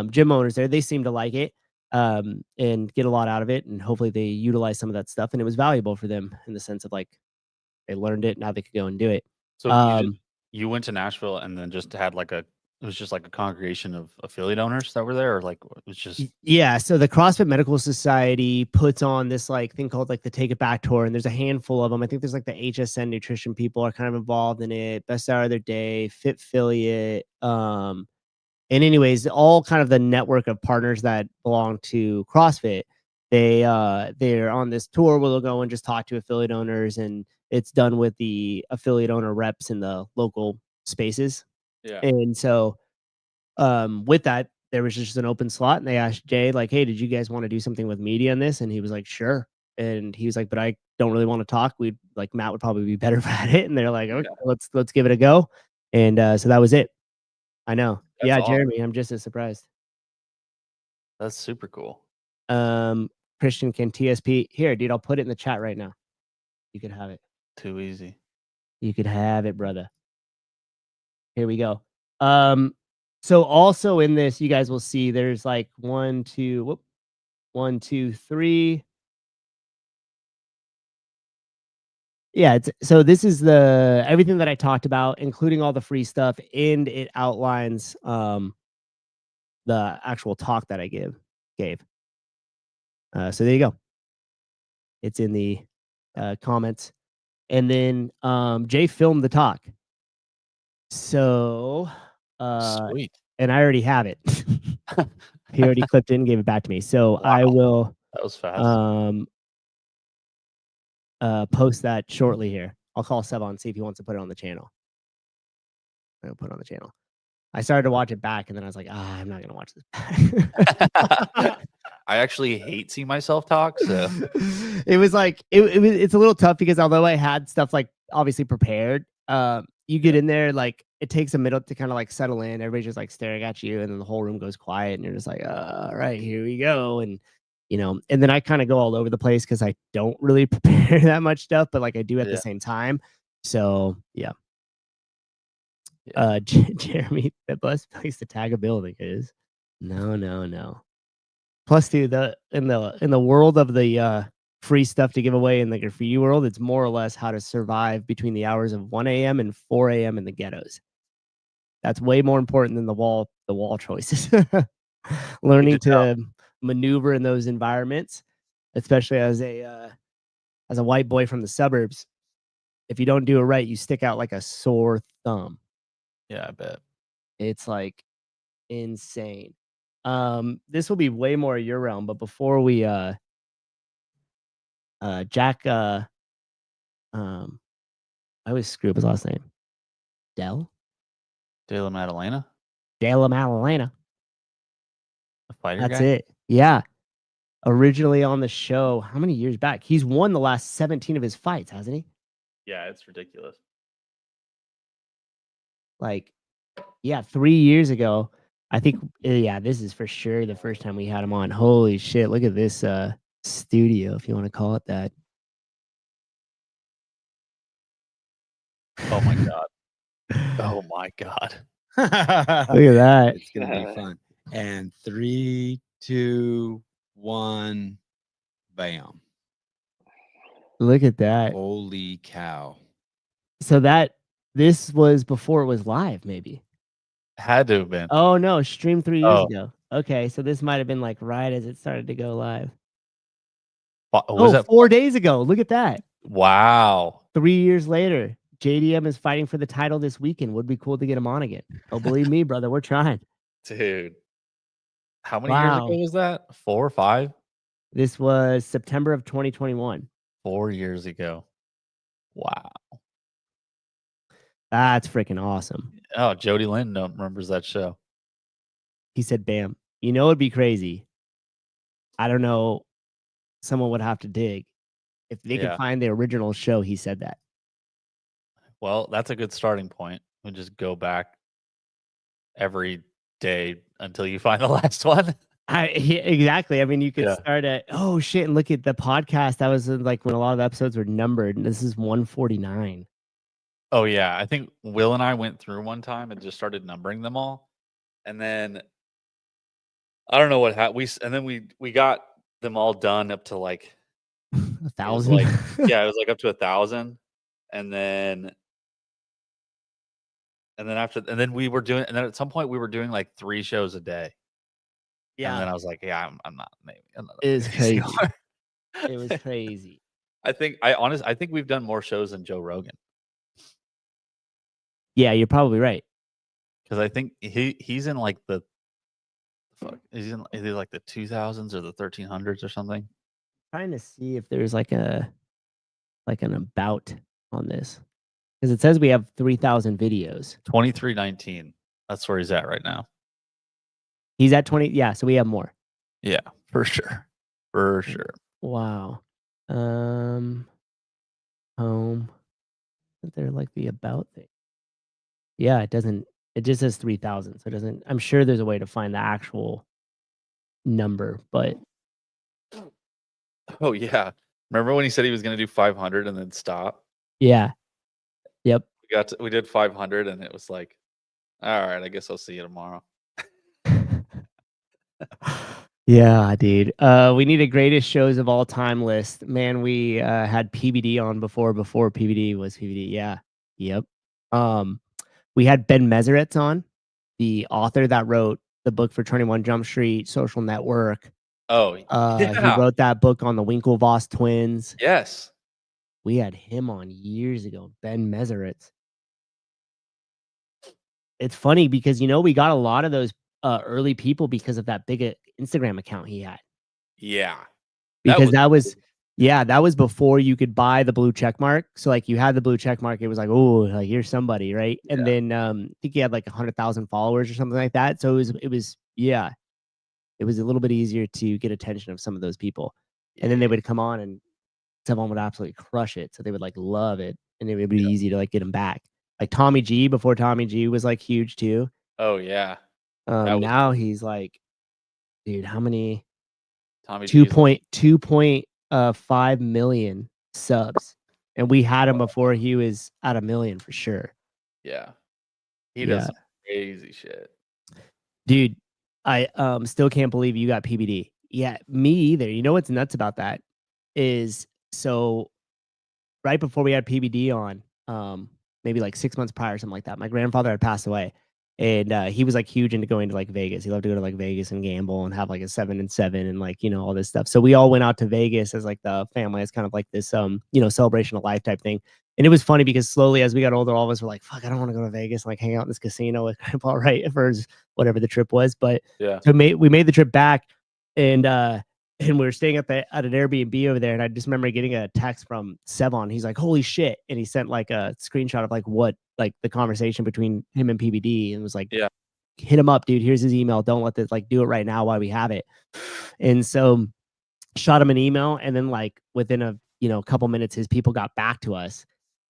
gym owners there, they seem to like it and get a lot out of it, and hopefully they utilize some of that stuff, and it was valuable for them in the sense of like they learned it, now they could go and do it. So you went to Nashville and then just had like it was just like a congregation of affiliate owners that were there, or like it was just so the CrossFit Medical Society puts on this like thing called like the Take It Back tour, and there's a handful of them. I think there's like the HSN nutrition people are kind of involved in it, Best Hour of Their Day, Fit Affiliate, and anyways, all kind of the network of partners that belong to CrossFit. They're on this tour where they'll go and just talk to affiliate owners, and it's done with the affiliate owner reps in the local spaces. Yeah. And so with that, there was just an open slot, and they asked Jay like, hey, did you guys want to do something with media in this? And he was like, sure. And he was like, but I don't really want to talk. We'd like Matt would probably be better at it. And they're like, okay, let's give it a go. And so that was it. I know. That's yeah, awesome. Jeremy, I'm just as surprised. That's super cool. Christian can TSP. Here, dude, I'll put it in the chat right now. You could have it. Too easy. You could have it, brother. Here we go. So also in this, you guys will see there's like 1, 2, 3. Yeah, so this is everything that I talked about, including all the free stuff, and it outlines the actual talk that I gave. So there you go. It's in the comments. And then Jay filmed the talk. So Sweet. And I already have it. He already clipped it and gave it back to me. So Wow. I will That was fast. post that shortly here. I'll call Seb and see if he wants to put it on the channel. I'll put it on the channel. I started to watch it back, and then I was like, I'm not gonna watch this back. I actually hate seeing myself talk, so it was like it's a little tough because although I had stuff like obviously prepared, you get in there, like it takes a minute to kind of like settle in. Everybody's just like staring at you, and then the whole room goes quiet, and you're just like, all right, here we go. And and then I kind of go all over the place because I don't really prepare that much stuff, but like I do at the same time. So yeah. Jeremy, the best place to tag a building is no. Plus, dude, in the world of the free stuff to give away in the graffiti world, it's more or less how to survive between the hours of 1 a.m. and 4 a.m. in the ghettos. That's way more important than the wall choices. Learning to maneuver in those environments, especially as a white boy from the suburbs. If you don't do it right, you stick out like a sore thumb. Yeah, I bet. It's like insane. This will be way more your realm, but before we Jack I always screw up his last name. De La Maddalena? De La Maddalena. The fighter That's guy? it. Yeah. Originally on the show, how many years back? He's won the last 17 of his fights, hasn't he? Yeah, it's ridiculous. Like, yeah, 3 years ago. I think, yeah, this is for sure the first time we had him on. Holy shit. Look at this studio, if you want to call it that. Oh my God. Oh my God. Look at that. It's going to be fun. And 3, 2, 1, bam. Look at that. Holy cow. So this was before it was live, maybe. Had to have been. Oh no, streamed 3 years ago. Okay, so this might have been like right as it started to go live. Was that 4 days ago. Look at that. Wow. 3 years later, JDM is fighting for the title this weekend. Would be cool to get him on again. Oh, believe me, brother, we're trying. Dude. How many years ago was that? 4 or 5? This was September of 2021. 4 years ago. Wow. That's freaking awesome. Oh, Jody Lynn remembers that show. He said, bam. You know, it'd be crazy. I don't know. Someone would have to dig. If they could find the original show, he said that. Well, that's a good starting point. We'll just go back every day until you find the last one. Exactly. I mean, you could start at, oh shit, and look at the podcast. That was like when a lot of the episodes were numbered. And this is 149. Oh yeah, I think Will and I went through one time and just started numbering them all, and then I don't know what happened. And then we got them all done up to like 1,000. Like, yeah, it was like up to 1,000, and then we were doing, and then at some point we were doing like 3 shows a day. Yeah, and then I was like, yeah, I'm not. It was crazy. It was crazy. I think we've done more shows than Joe Rogan. Yeah, you're probably right. Because I think he's in like he's in either like the 2000s or the 1300s or something. Trying to see if there's like an about on this, because it says we have 3,000 videos. 2319. That's where he's at right now. He's at 20. Yeah, so we have more. Yeah, for sure. For sure. Wow. Home. Isn't there like the about thing? Yeah, it doesn't. It just says 3,000. So it doesn't. I'm sure there's a way to find the actual number, but Oh yeah. Remember when he said he was going to do 500 and then stop? Yeah. Yep. We did 500 and it was like, all right, I guess I'll see you tomorrow. Yeah, dude. We need a greatest shows of all time list. Man, we had PBD on before PBD was PBD. Yeah. Yep. We had Ben Meseretz on, the author that wrote the book for 21 Jump Street, Social Network. Oh, He yeah. wrote that book on the Winklevoss twins. Yes. We had him on years ago, Ben Meseretz. It's funny because, we got a lot of those early people because of that big Instagram account he had. Yeah. Because that was before you could buy the blue check mark. So like you had the blue check mark, it was like, oh, like you're somebody, right? And then I think he had like 100,000 followers or something like that. So it was a little bit easier to get attention of some of those people. And then they would come on and someone would absolutely crush it. So they would like love it. And it would be easy to like get them back. Like Tommy G before Tommy G was like huge too. Oh yeah. Now he's like, dude, how many? Tommy G 2.5 million subs. And we had him before he was at 1 million for sure. Yeah. He does some crazy shit. Dude, I still can't believe you got PBD. Yeah, me either. You know what's nuts about that is so right before we had PBD on, maybe like 6 months prior or something like that, my grandfather had passed away. And he was like huge into going to like Vegas. He loved to go to like Vegas and gamble and have like a 7-7 and like, all this stuff. So we all went out to Vegas as like the family, as kind of like this, celebration of life type thing. And it was funny because slowly as we got older, all of us were like, fuck, I don't want to go to Vegas and like hang out in this casino with grandpa, right? For whatever the trip was. But so we made the trip back and we were staying at an Airbnb over there. And I just remember getting a text from Sevon. He's like, holy shit. And he sent like a screenshot of like what, like the conversation between him and PBD and was like, hit him up, dude. Here's his email. Don't let this, like, do it right now while we have it. And so shot him an email. And then like within a, couple minutes, his people got back to us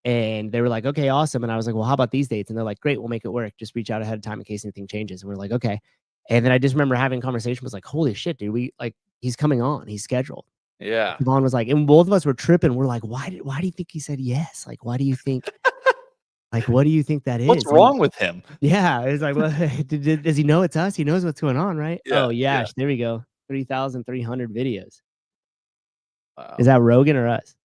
and they were like, okay, awesome. And I was like, well, how about these dates? And they're like, great, we'll make it work. Just reach out ahead of time in case anything changes. And we're like, okay. And then I just remember having a conversation was like, holy shit, dude, he's coming on, he's scheduled. Yeah. Yvonne was like, and both of us were tripping. We're like, why do you think he said yes? Like, why do you think, like, what do you think that is? What's wrong with him? Yeah. It's like, well, does he know it's us? He knows what's going on, right? Yeah, Oh, yeah. There we go. 3,300 videos. Wow. Is that Rogan or us?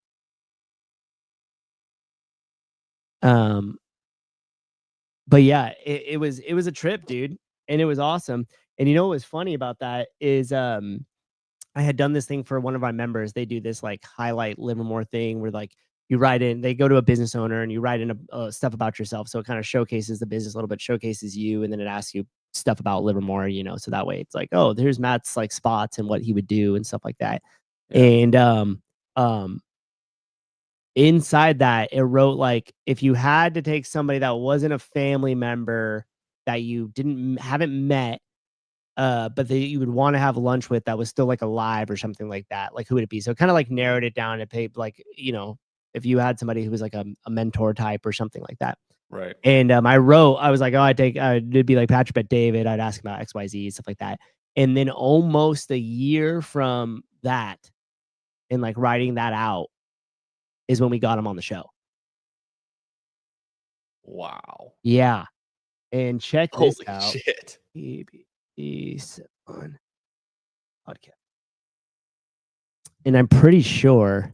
But yeah, it was a trip, dude. And it was awesome. And what was funny about that is I had done this thing for one of our members. They do this like highlight Livermore thing where like you write in, they go to a business owner and you write in stuff about yourself. So it kind of showcases the business a little bit, showcases you, and then it asks you stuff about Livermore, so that way it's like, oh, there's Matt's like spots and what he would do and stuff like that. And inside that it wrote like, if you had to take somebody that wasn't a family member that you haven't met, but that you would want to have lunch with that was still like alive or something like that, like who would it be? So kind of like narrowed it down to pay like, if you had somebody who was like a mentor type or something like that. Right. And I was like, oh, it'd be like Patrick Bet David. I'd ask about XYZ, stuff like that. And then almost a year from that and like writing that out is when we got him on the show. Wow. Yeah. And check this Holy out. shit. PBD7 podcast. And I'm pretty sure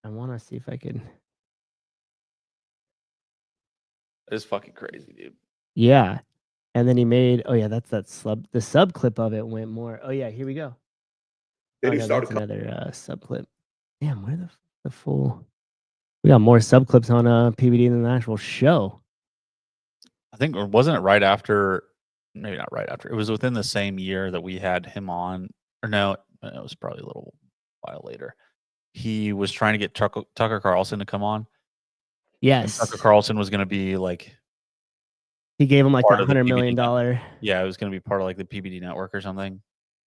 I want to see if I can. It's fucking crazy, dude. Yeah. And then he made, oh yeah, that's the sub clip of it went more. Oh yeah, here we go. Oh, no, that's another sub clip. Damn, where the full? We got more sub clips on PBD than the actual show. I think, or wasn't it right after? Maybe not right after. It was within the same year that we had him on. Or no, it was probably a little while later. He was trying to get Tucker Carlson to come on. Yes. And Tucker Carlson was going to be like. He gave him like that $100 million. Yeah, it was going to be part of like the PBD network or something.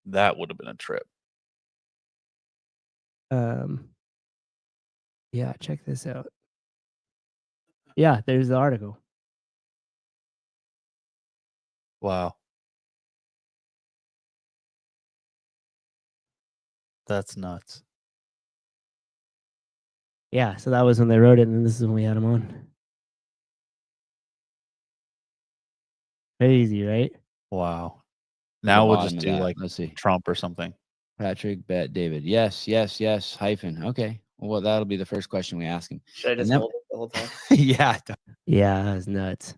That would have been a trip. Yeah, check this out. Yeah, there's the article. Wow. That's nuts. Yeah, so that was when they wrote it, and then this is when we had him on. Crazy, right? Wow. The Now we'll bottom just of do that. like Let's see. Trump or something. Patrick, Bet, David. Yes, yes, yes. Hyphen. Okay. Well, that'll be the first question we ask him. Should I just then- hold it the whole time? Yeah. Yeah, that was nuts.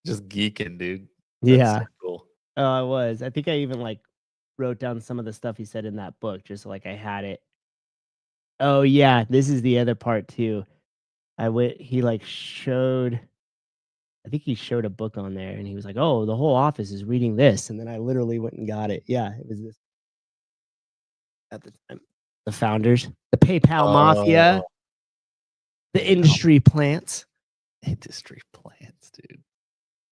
Just geeking, dude. That's Yeah. so cool. Oh, I was. I think I even like wrote down some of the stuff he said in that book, just so, like I had it. Oh yeah, this is the other part too. He like showed, I think he showed a book on there and he was like, oh, the whole office is reading this. And then I literally went and got it. Yeah, it was this at the time. The founders, the PayPal mafia, the industry plants. Industry plants, dude.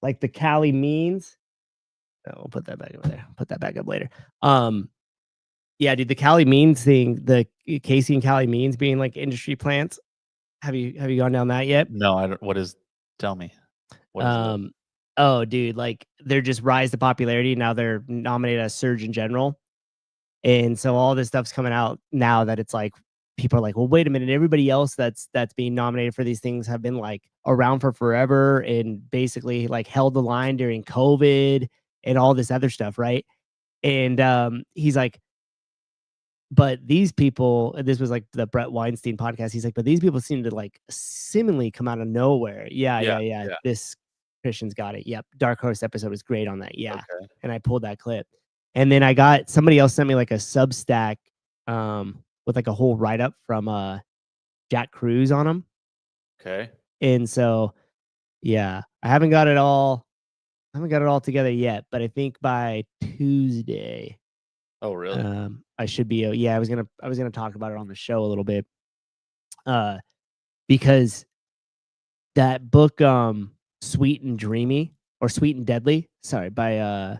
Like the Cali means. Oh, we'll put that back over there. Put that back up later. Yeah, dude, the Cali means thing, the Casey and Cali means being like industry plants. Have you gone down that yet? No, I don't. What is? Tell me. What is it? Oh, dude, like they're just rise to popularity. Now they're nominated as Surgeon General, and so all this stuff's coming out now that it's like people are like, well, wait a minute, everybody else that's being nominated for these things have been like around for forever and basically like held the line during COVID and all this other stuff, right? And he's like, but these people, this was like the Brett Weinstein podcast. He's like, but these people seem to like seemingly come out of nowhere. Yeah. This Christian's got it. Yep. Dark Horse episode was great on that. Yeah. Okay. And I pulled that clip. And then I got somebody else sent me like a Substack with like a whole write up from Jack Cruz on him. Okay. And so, yeah, I haven't got it all together yet, but I think by Tuesday. Oh, really? I should be. Yeah, I was gonna talk about it on the show a little bit, because that book, Sweet and Dreamy or Sweet and Deadly, sorry, by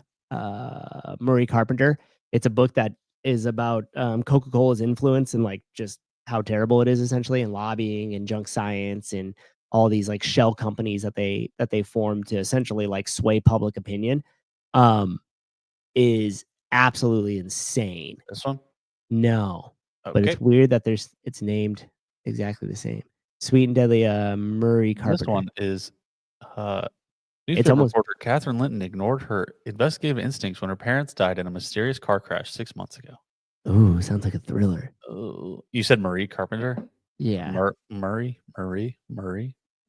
Murray Carpenter. It's a book that is about Coca-Cola's influence and like just how terrible it is essentially, and lobbying and junk science and all these like shell companies that they form to essentially like sway public opinion. Is absolutely insane. This one? No. Okay. But it's weird that it's named exactly the same. Sweet and Deadly, Murray Carpenter. This one is It's newspaper almost reporter Catherine Linton ignored her investigative instincts when her parents died in a mysterious car crash 6 months ago. Ooh, sounds like a thriller. Oh, you said Marie Carpenter? Yeah. Murray.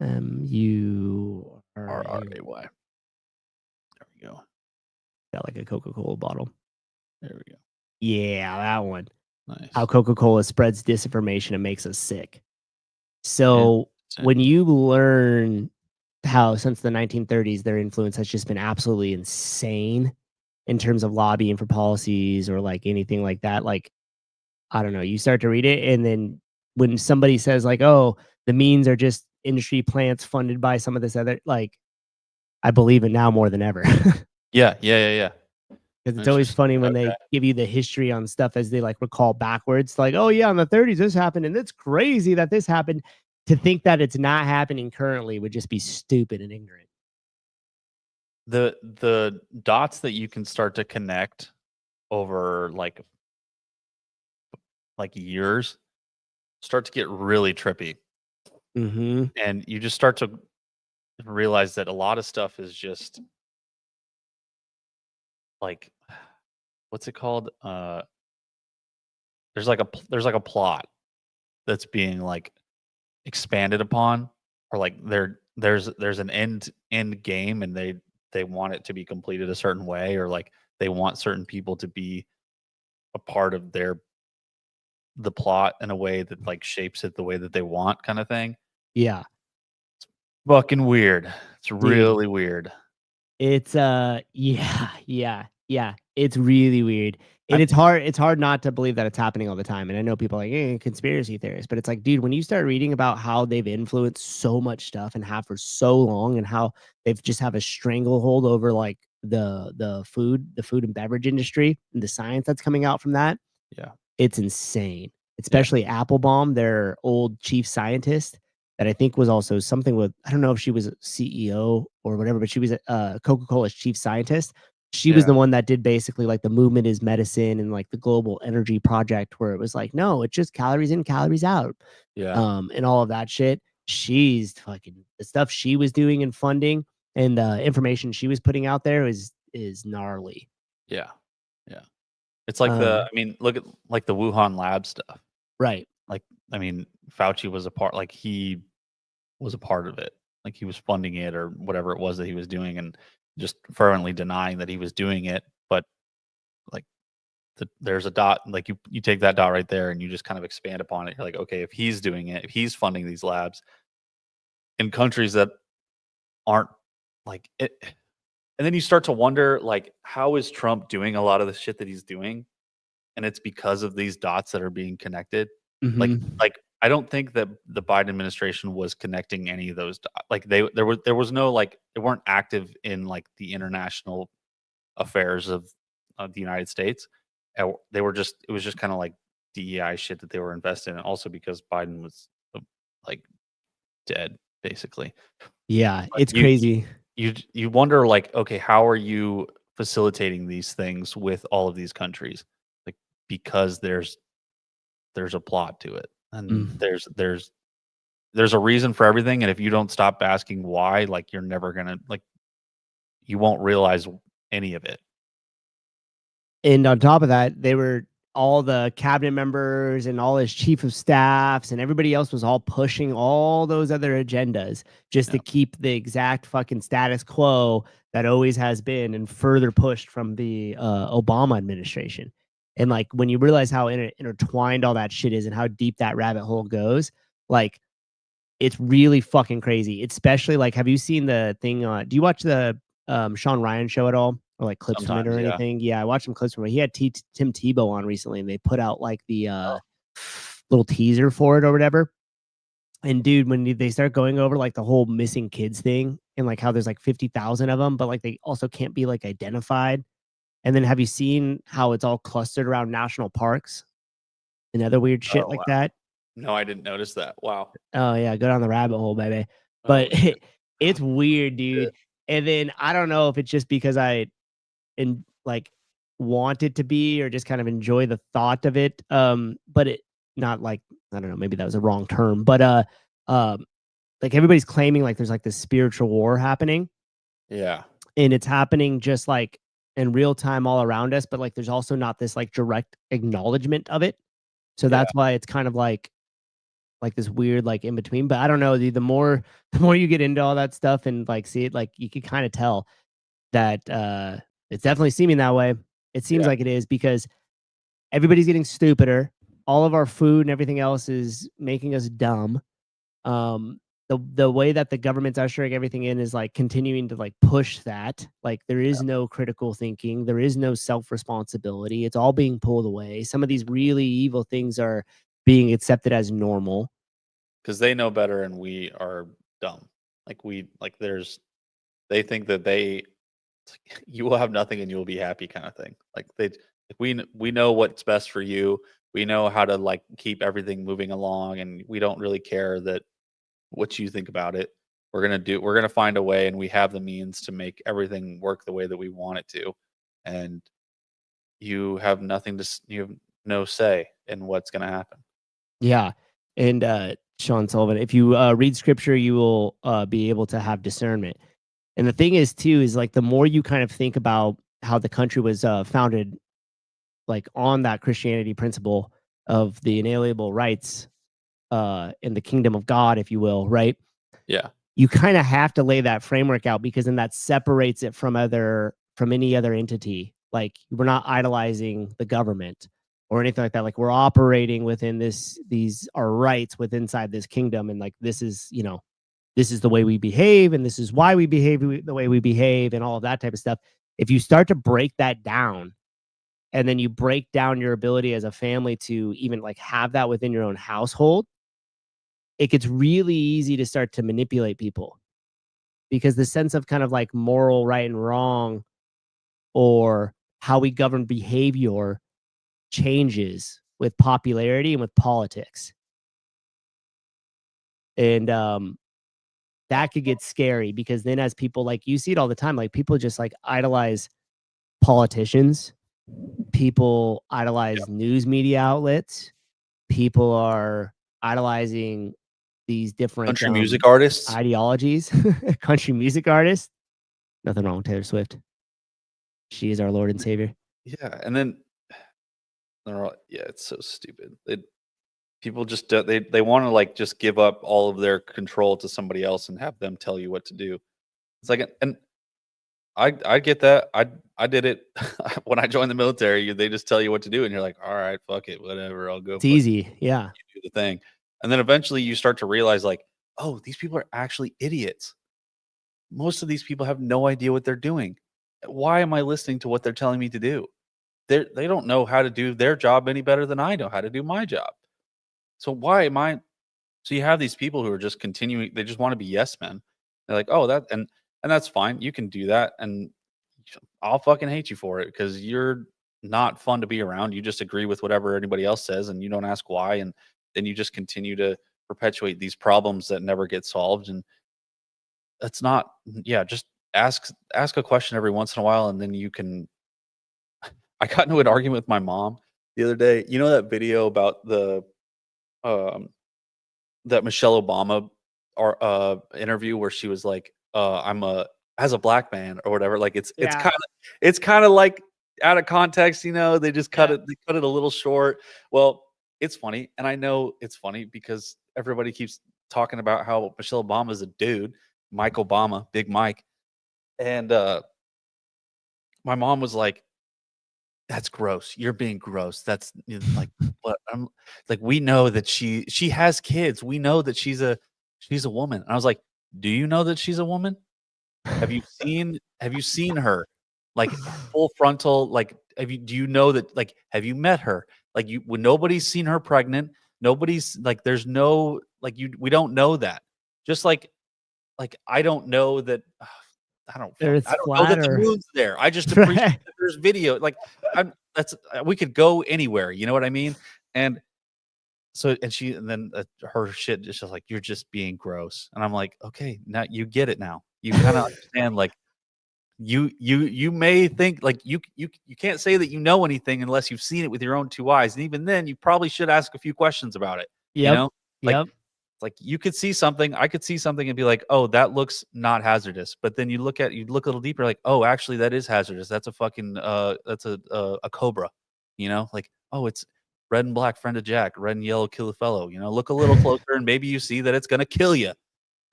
M-U-R-R-A-Y. There we go. Got like a Coca-Cola bottle. There we go. Yeah, that one. Nice. How Coca-Cola spreads disinformation and makes us sick. So when you learn how since the 1930s their influence has just been absolutely insane in terms of lobbying for policies or like anything like that, like I don't know, you start to read it, and then when somebody says like, oh, the means are just industry plants funded by some of this other, like I believe it now more than ever. Yeah. Because it's always funny when they give you the history on stuff as they like recall backwards. Like, oh yeah, in the 30s this happened, and it's crazy that this happened. To think that it's not happening currently would just be stupid and ignorant. The dots that you can start to connect over like years start to get really trippy. Mm-hmm. And you just start to realize that a lot of stuff is just like, what's it called? There's like a plot that's being like expanded upon, or like there's an end game, and they want it to be completed a certain way, or like they want certain people to be a part of the plot in a way that like shapes it the way that they want, kind of thing. Yeah. It's fucking weird. It's really weird. It's yeah. It's really weird. And it's hard not to believe that it's happening all the time. And I know people are like, conspiracy theorists, but it's like, dude, when you start reading about how they've influenced so much stuff and have for so long, and how they've just have a stranglehold over like the food and beverage industry and the science that's coming out from that. Yeah. It's insane. Especially Applebaum, their old chief scientist. that I think was also something with, I don't know if she was a CEO or whatever, but she was Coca-Cola's chief scientist. She was the one that did basically like the movement is medicine and like the global energy project, where it was like, no, it's just calories in, calories out. And all of that shit. She's fucking, the stuff she was doing and funding and the information she was putting out there is gnarly. Yeah. It's like I mean, look at like the Wuhan lab stuff. Right. Like, I mean, Fauci was a part, like he was a part of it. Like he was funding it or whatever it was that he was doing and just fervently denying that he was doing it. But like there's a dot, like you take that dot right there and you just kind of expand upon it. You're like, okay, if he's doing it, if he's funding these labs in countries that aren't like it, and then you start to wonder, like, how is Trump doing a lot of the shit that he's doing? And it's because of these dots that are being connected. Like I don't think that the Biden administration was connecting any of those dots. Like there was no, like, they weren't active in like the international affairs of the United States. They were just, it was just kind of like DEI shit that they were invested in. Also because Biden was like dead, basically. Yeah, it's crazy. You wonder, like, okay, how are you facilitating these things with all of these countries? Like, because there's a plot to it, and there's a reason for everything. And if you don't stop asking why, like, you're never gonna, like, you won't realize any of it. And on top of that, they were all the cabinet members and all his chief of staffs and everybody else was all pushing all those other agendas just to keep the exact fucking status quo that always has been and further pushed from the Obama administration. And like when you realize how intertwined all that shit is and how deep that rabbit hole goes, like it's really fucking crazy. Especially like, have you seen the thing on? Do you watch the Sean Ryan show at all? Or like clips from it or anything? Yeah, I watched some clips from it. He had Tim Tebow on recently, and they put out like the little teaser for it or whatever. And dude, when they start going over like the whole missing kids thing and like how there's like 50,000 of them, but like they also can't be like identified. And then have you seen how it's all clustered around national parks and other weird shit like that? No, I didn't notice that. Wow. Oh yeah, go down the rabbit hole, baby. But it's weird, dude. And then I don't know if it's just because and like want it to be or just kind of enjoy the thought of it, but it not like, I don't know, maybe that was a wrong term, but like everybody's claiming like there's like this spiritual war happening, and it's happening just like in real time all around us, but like there's also not this like direct acknowledgement of it, so that's why it's kind of like this weird like in between. But I don't know, the more you get into all that stuff and like see it, like you can kind of tell that it's definitely seeming that way. It seems like it is because everybody's getting stupider. All of our food and everything else is making us dumb. The way that the government's ushering everything in is like continuing to like push that. Like there is no critical thinking. There is no self-responsibility. It's all being pulled away. Some of these really evil things are being accepted as normal. Because they know better and we are dumb. They think that you will have nothing and you will be happy kind of thing. Like we know what's best for you. We know how to like keep everything moving along, and we don't really care that what you think about it. We're gonna find a way, and we have the means to make everything work the way that we want it to. And you have you have no say in what's gonna happen. Yeah. And Sean Sullivan, if you read scripture, you will be able to have discernment. And the thing is, too, is like the more you kind of think about how the country was founded, like on that Christianity principle of the inalienable rights in the kingdom of God, if you will, right? Yeah. You kind of have to lay that framework out because then that separates it from any other entity. Like we're not idolizing the government or anything like that. Like we're operating within these are rights within inside this kingdom, and like this is the way we behave, and this is why we behave the way we behave, and all of that type of stuff. If you start to break that down, and then you break down your ability as a family to even like have that within your own household, it gets really easy to start to manipulate people, because the sense of kind of like moral right and wrong or how we govern behavior changes with popularity and with politics. And that could get scary because then as people like you see it all the time, like people just like idolize politicians, people idolize news media outlets, people are idolizing these different country music artists, ideologies, country music artists. Nothing wrong with Taylor Swift. She is our Lord and Savior. Yeah, and then they're all, yeah, it's so stupid. People just they want to like just give up all of their control to somebody else and have them tell you what to do. It's like, and I get that. I did it when I joined the military. They just tell you what to do, and you're like, all right, fuck it, whatever, I'll go. It's easy, yeah. Do the thing, and then eventually you start to realize, like, oh, these people are actually idiots. Most of these people have no idea what they're doing. Why am I listening to what they're telling me to do? They don't know how to do their job any better than I know how to do my job. So why am I? So you have these people who are just continuing. They just want to be yes men. They're like, oh, that and that's fine. You can do that, and I'll fucking hate you for it because you're not fun to be around. You just agree with whatever anybody else says, and you don't ask why, and then you just continue to perpetuate these problems that never get solved. And that's not. Yeah, just ask a question every once in a while, and then you can. I got into an argument with my mom the other day. You know that video about the that Michelle Obama interview where she was like, I'm as a black man or whatever. Like it's kind of like out of context, you know, they just cut it a little short. Well, it's funny, and I know it's funny because everybody keeps talking about how Michelle Obama is a dude, Mike Obama, Big Mike. And my mom was like, that's gross. You're being gross. That's like what I'm like. We know that she has kids. We know that she's a woman. And I was like, do you know that she's a woman? Have you seen her like full frontal? Like, do you know that? Like, have you met her? Like, when nobody's seen her pregnant, nobody's like, there's no like we don't know that. Just like I don't know that. I don't know that the moon's there. I just appreciate that there's video. Like we could go anywhere. You know what I mean? And so, and then her shit is just like, you're just being gross. And I'm like, okay, now you get it now. You kind of understand, like you may think like you can't say that you know anything unless you've seen it with your own two eyes. And even then you probably should ask a few questions about it. You know? Like you could see something, I could see something and be like, oh, that looks not hazardous. But then you look a little deeper, like, oh, actually that is hazardous. That's a fucking that's a cobra, you know, like, oh, it's red and black, friend of Jack, red and yellow, kill a fellow, you know, look a little closer and maybe you see that it's gonna kill you.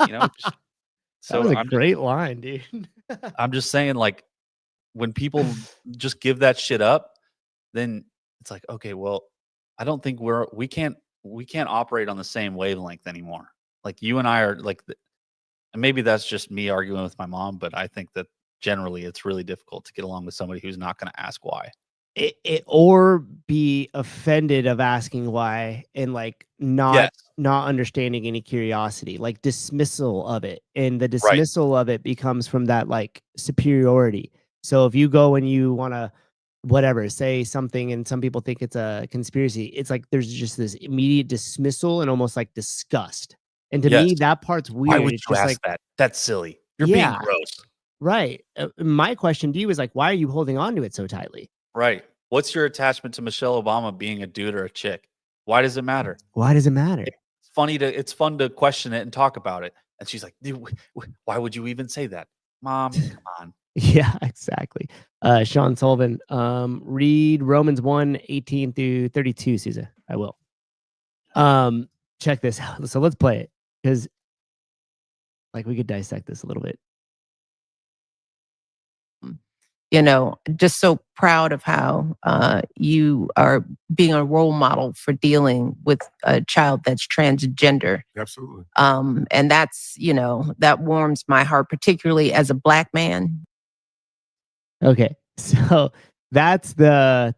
You know, so that was a great line, dude. I'm just saying, like, when people just give that shit up, then it's like, okay, well, I don't think we can't operate on the same wavelength anymore. Like you and I are like, and maybe that's just me arguing with my mom, but I think that generally it's really difficult to get along with somebody who's not going to ask why. Or be offended of asking why and like not understanding any curiosity, like dismissal of it. And the dismissal of it becomes from that like superiority. So if you go and you want to whatever, say something and some people think it's a conspiracy, it's like there's just this immediate dismissal and almost like disgust. And to me, that part's weird. Why would you ask that? That's silly. You're being gross. Right. My question to you is like, why are you holding on to it so tightly? Right. What's your attachment to Michelle Obama being a dude or a chick? Why does it matter? Why does it matter? It's fun to question it and talk about it. And she's like, dude, why would you even say that? Mom, come on. Yeah, exactly. Sean Sullivan, read Romans 1:18 through 32, Susan. I will. Check this out. So let's play it because like we could dissect this a little bit. You know, just so proud of how you are being a role model for dealing with a child that's transgender. Absolutely. And that's, you know, that warms my heart, particularly as a Black man. Okay, so that's the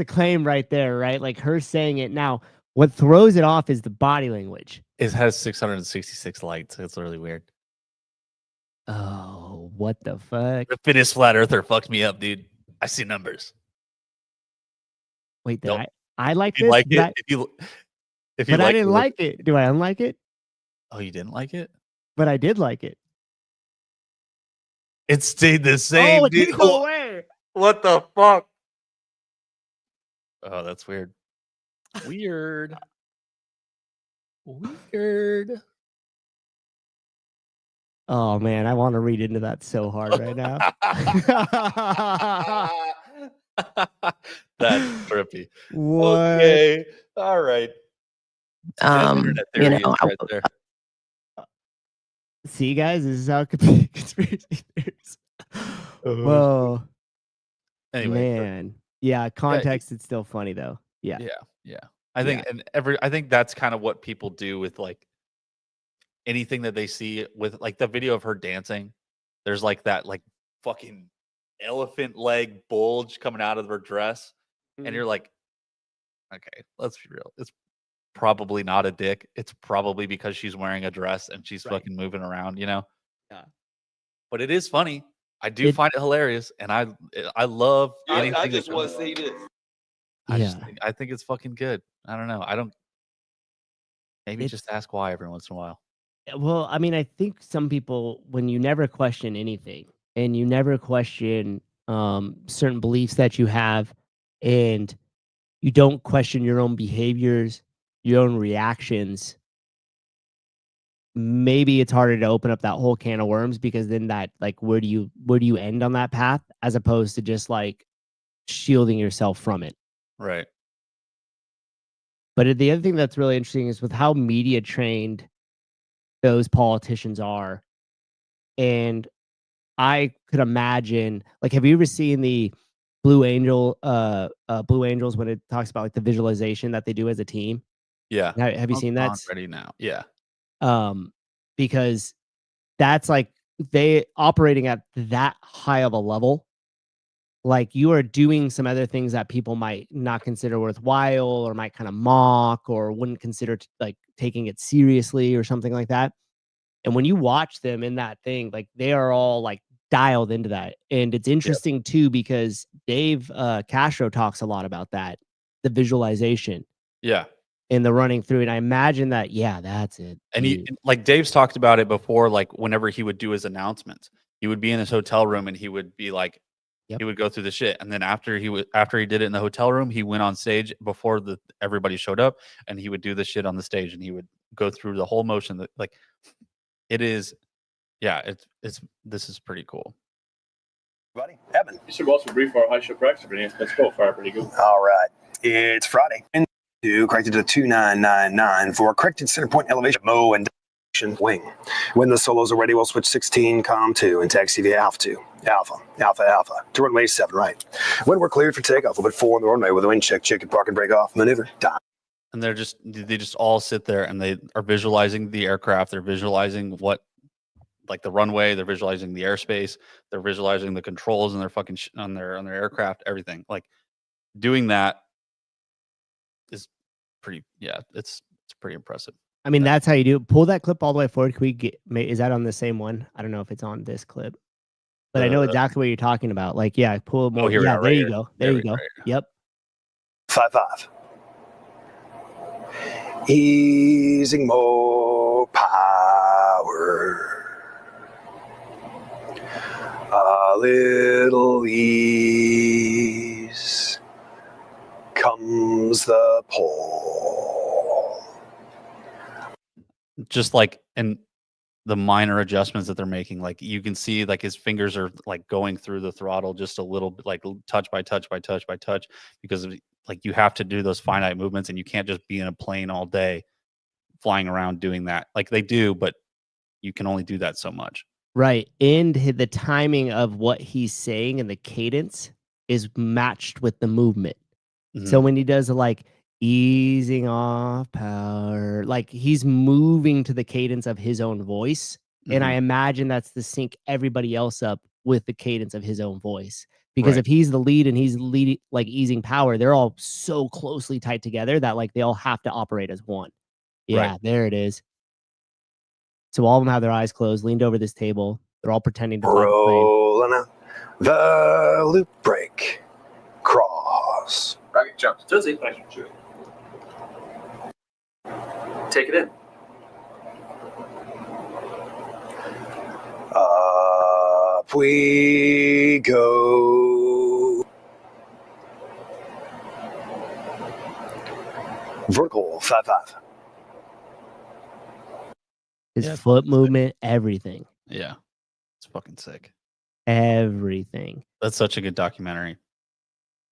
claim right there, right? Like her saying it. Now, what throws it off is the body language. It has 666 likes. It's really weird. Oh, what the fuck? The fittest flat earther fucked me up, dude. I see numbers. Wait, I like you this? like it? If you But I like didn't like it. Do I unlike it? Oh, you didn't like it? But I did like it. It stayed the same. Oh, it dude. didn't go away. What the fuck? Oh, that's weird. Weird. Weird. Oh man, I want to read into that so hard right now. That's trippy. What? Okay. All right. Internet You theory know, is right there. See, guys, this is how it could be conspiracy theories. Whoa. Anyway, man. Yeah, context, it's still funny though. Yeah. Yeah. I think I think that's kind of what people do with like anything that they see with like the video of her dancing. There's like that like fucking elephant leg bulge coming out of her dress. And you're like, okay, let's be real. It's probably not a dick. It's probably because she's wearing a dress and she's fucking moving around, you know? Yeah. But it is funny. I do find it hilarious, and I love anything. I just want to say this. I think it's fucking good. I don't know. Maybe just ask why every once in a while. Well, I mean, I think some people, when you never question anything and you never question certain beliefs that you have, and you don't question your own behaviors, your own reactions, maybe it's harder to open up that whole can of worms, because then that, like, where do you end on that path, as opposed to just like shielding yourself from it. Right. But the other thing that's really interesting is with how media trained those politicians are. And I could imagine, like, have you ever seen the Blue Angels when it talks about like the visualization that they do as a team? Yeah. Have you seen that? Ready now? Yeah. Because that's like they operating at that high of a level. Like, you are doing some other things that people might not consider worthwhile, or might kind of mock, or wouldn't consider like taking it seriously or something like that. And when you watch them in that thing, like, they are all like dialed into that. And it's interesting too, because Dave Castro talks a lot about that, the visualization. Yeah. In the running through. And I imagine that, yeah, that's it. And he, like, Dave's talked about it before, like whenever he would do his announcements, he would be in his hotel room and he would be like, he would go through the shit. And then after he did it in the hotel room, he went on stage before everybody showed up, and he would do the shit on the stage, and he would go through the whole motion. That, like, it is, yeah, this is pretty cool. Buddy, Evan. You should also brief our high show practice video. Let's go. Fire pretty good. All right. It's Friday. And corrected to 2999 for corrected center point elevation, Mo and wing. When the solos are ready, we'll switch 16, com 2, and taxi via Alpha 2. Alpha. To runway 7, right. When we're cleared for takeoff, we'll put 4 on the runway with a wind check, and park and break off, maneuver, time. And they just all sit there and they are visualizing the aircraft. They're visualizing what, like, the runway. They're visualizing the airspace. They're visualizing the controls and their fucking on their aircraft. Everything, like, doing that is pretty. Yeah, it's pretty impressive. I mean, that's how you do it. Pull that clip all the way forward. Can we get? Is that on the same one? I don't know if it's on this clip, but I know exactly what you're talking about. Like, yeah, pull more. Here we are, there you here. go. There you go. Yep. 5-5. Easing more power. A little ease comes the pull. Just like, and the minor adjustments that they're making, like, you can see, like, his fingers are like going through the throttle just a little bit, like touch by touch by touch by touch, because of, like, you have to do those finite movements, and you can't just be in a plane all day flying around doing that. Like, they do, but you can only do that so much. Right. And the timing of what he's saying and the cadence is matched with the movement. So when he does like easing off power, like, he's moving to the cadence of his own voice. And I imagine that's to sync everybody else up with the cadence of his own voice. Because if he's the lead and he's leading, like, easing power, they're all so closely tied together that, like, they all have to operate as one. Yeah, there it is. So all of them have their eyes closed, leaned over this table. They're all pretending to fly the plane. Rolling out the loop break. Cross. Rocket jumps. Tootsie. take it in. Up we go. Vertical 5-5. His foot movement, everything. Yeah. It's fucking sick. Everything. That's such a good documentary.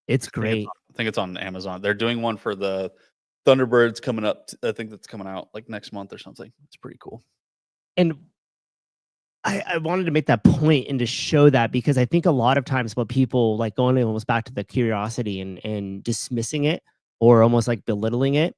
It's great. I think it's on Amazon. They're doing one for the Thunderbirds coming up. I think that's coming out like next month or something. It's pretty cool. And I wanted to make that point and to show that, because I think a lot of times what people like, going almost back to the curiosity and dismissing it or almost like belittling it.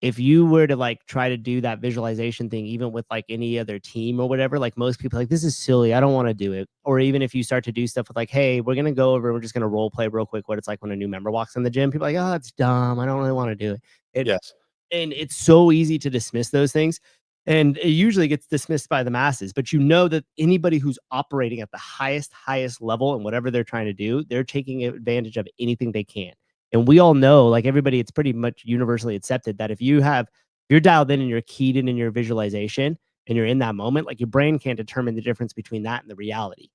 If you were to like try to do that visualization thing, even with like any other team or whatever, like most people are like, this is silly, I don't want to do it. Or even if you start to do stuff with like, hey, we're going to go over, we're just going to role play real quick what it's like when a new member walks in the gym. People are like, oh, that's dumb, I don't really want to do it. Yes. And it's so easy to dismiss those things. And it usually gets dismissed by the masses. But you know that anybody who's operating at the highest level and whatever they're trying to do, they're taking advantage of anything they can. And we all know, like everybody, it's pretty much universally accepted that if you're dialed in and you're keyed in your visualization and you're in that moment, like your brain can't determine the difference between that and the reality.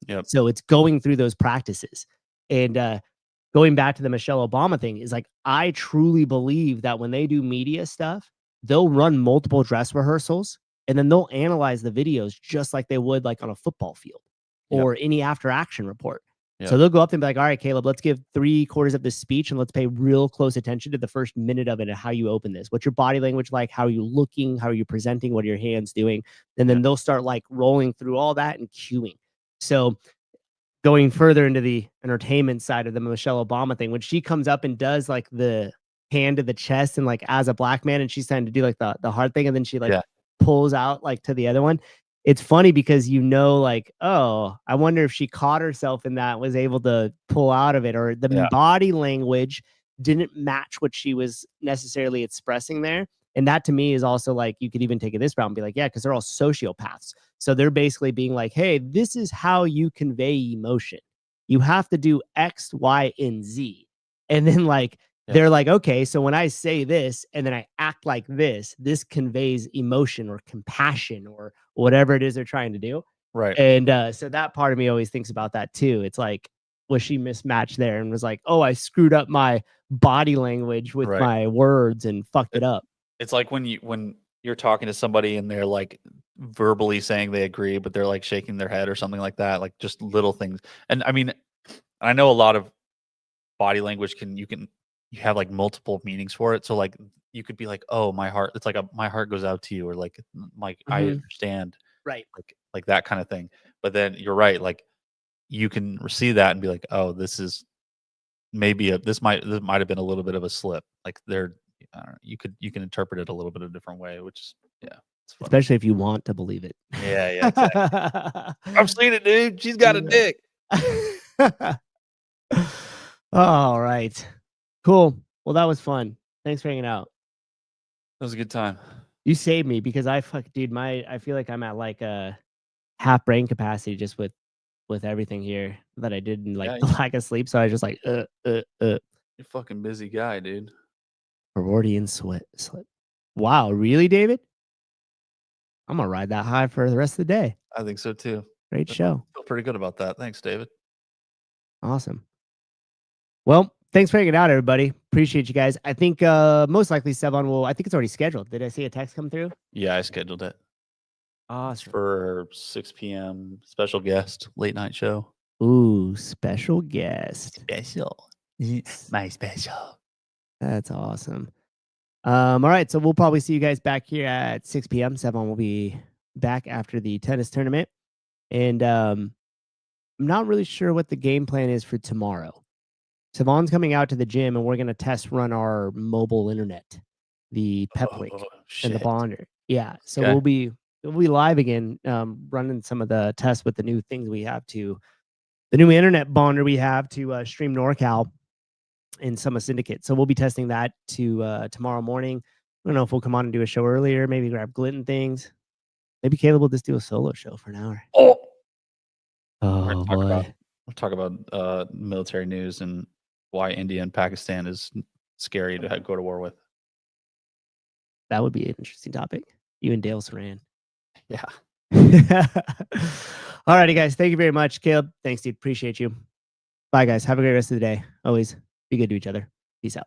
Yep. So it's going through those practices. And going back to the Michelle Obama thing is like, I truly believe that when they do media stuff, they'll run multiple dress rehearsals and then they'll analyze the videos just like they would like on a football field or any after action report. So they'll go up and be like, all right, Caleb, let's give 3/4 of this speech and let's pay real close attention to the first minute of it and how you open this. What's your body language like? How are you looking? How are you presenting? What are your hands doing? And then they'll start like rolling through all that and cueing. So going further into the entertainment side of the Michelle Obama thing, when she comes up and does like the hand to the chest and like as a black man and she's trying to do like the hard thing and then she like pulls out like to the other one. It's funny because like, oh, I wonder if she caught herself in that, was able to pull out of it, or the body language didn't match what she was necessarily expressing there. And that to me is also like, you could even take it this route and be like, yeah, because they're all sociopaths. So they're basically being like, hey, this is how you convey emotion. You have to do X, Y, and Z. And then like, they're like, okay, so when I say this and then I act like this conveys emotion or compassion or whatever it is they're trying to do. Right. And so that part of me always thinks about that too. It's like, was she mismatched there and was like, oh, I screwed up my body language with my words and fucked it up. It's like when you're talking to somebody and they're like verbally saying they agree, but they're like shaking their head or something like that, like just little things. And I mean, I know a lot of body language you have like multiple meanings for it. So like you could be like, oh, my heart, it's like my heart goes out to you, or like I understand. Right. Like that kind of thing. But then you're right, like you can see that and be like, oh, this is maybe this might have been a little bit of a slip. Like I don't know, you can interpret it a little bit of a different way, which is especially if you want to believe it. Yeah, exactly. I'm seeing it, dude. She's got a dick. All right. Cool. Well, that was fun. Thanks for hanging out. That was a good time. You saved me because I feel like I'm at like a half brain capacity just with everything here that I did in like the lack of sleep. So I was just like, You're a fucking busy guy, dude. Freudian slip. Wow, really, David? I'm gonna ride that high for the rest of the day. I think so too. Great show. I feel pretty good about that. Thanks, David. Awesome. Well, thanks for hanging out, everybody. Appreciate you guys. I think most likely Sevon I think it's already scheduled. Did I see a text come through? Yeah, I scheduled it. Awesome. For 6 p.m. special guest late night show. Ooh, special guest. Special. My special. That's awesome. All right, so we'll probably see you guys back here at 6 p.m. Sevon will be back after the tennis tournament. And I'm not really sure what the game plan is for tomorrow. Savon's coming out to the gym and we're going to test run our mobile internet, the Peplink and the Bonder. Yeah. So we'll be live again, running some of the tests with the new things we have the new internet Bonder we have to stream NorCal and some of Syndicate. So we'll be testing that tomorrow morning. I don't know if we'll come on and do a show earlier, maybe grab Glitton things. Maybe Caleb will just do a solo show for an hour. Oh boy. We'll talk about military news and why India and Pakistan is scary to go to war with. That would be an interesting topic. You and Dale Saran. Yeah. Alrighty, guys. Thank you very much. Caleb, thanks, dude. Appreciate you. Bye, guys. Have a great rest of the day. Always be good to each other. Peace out.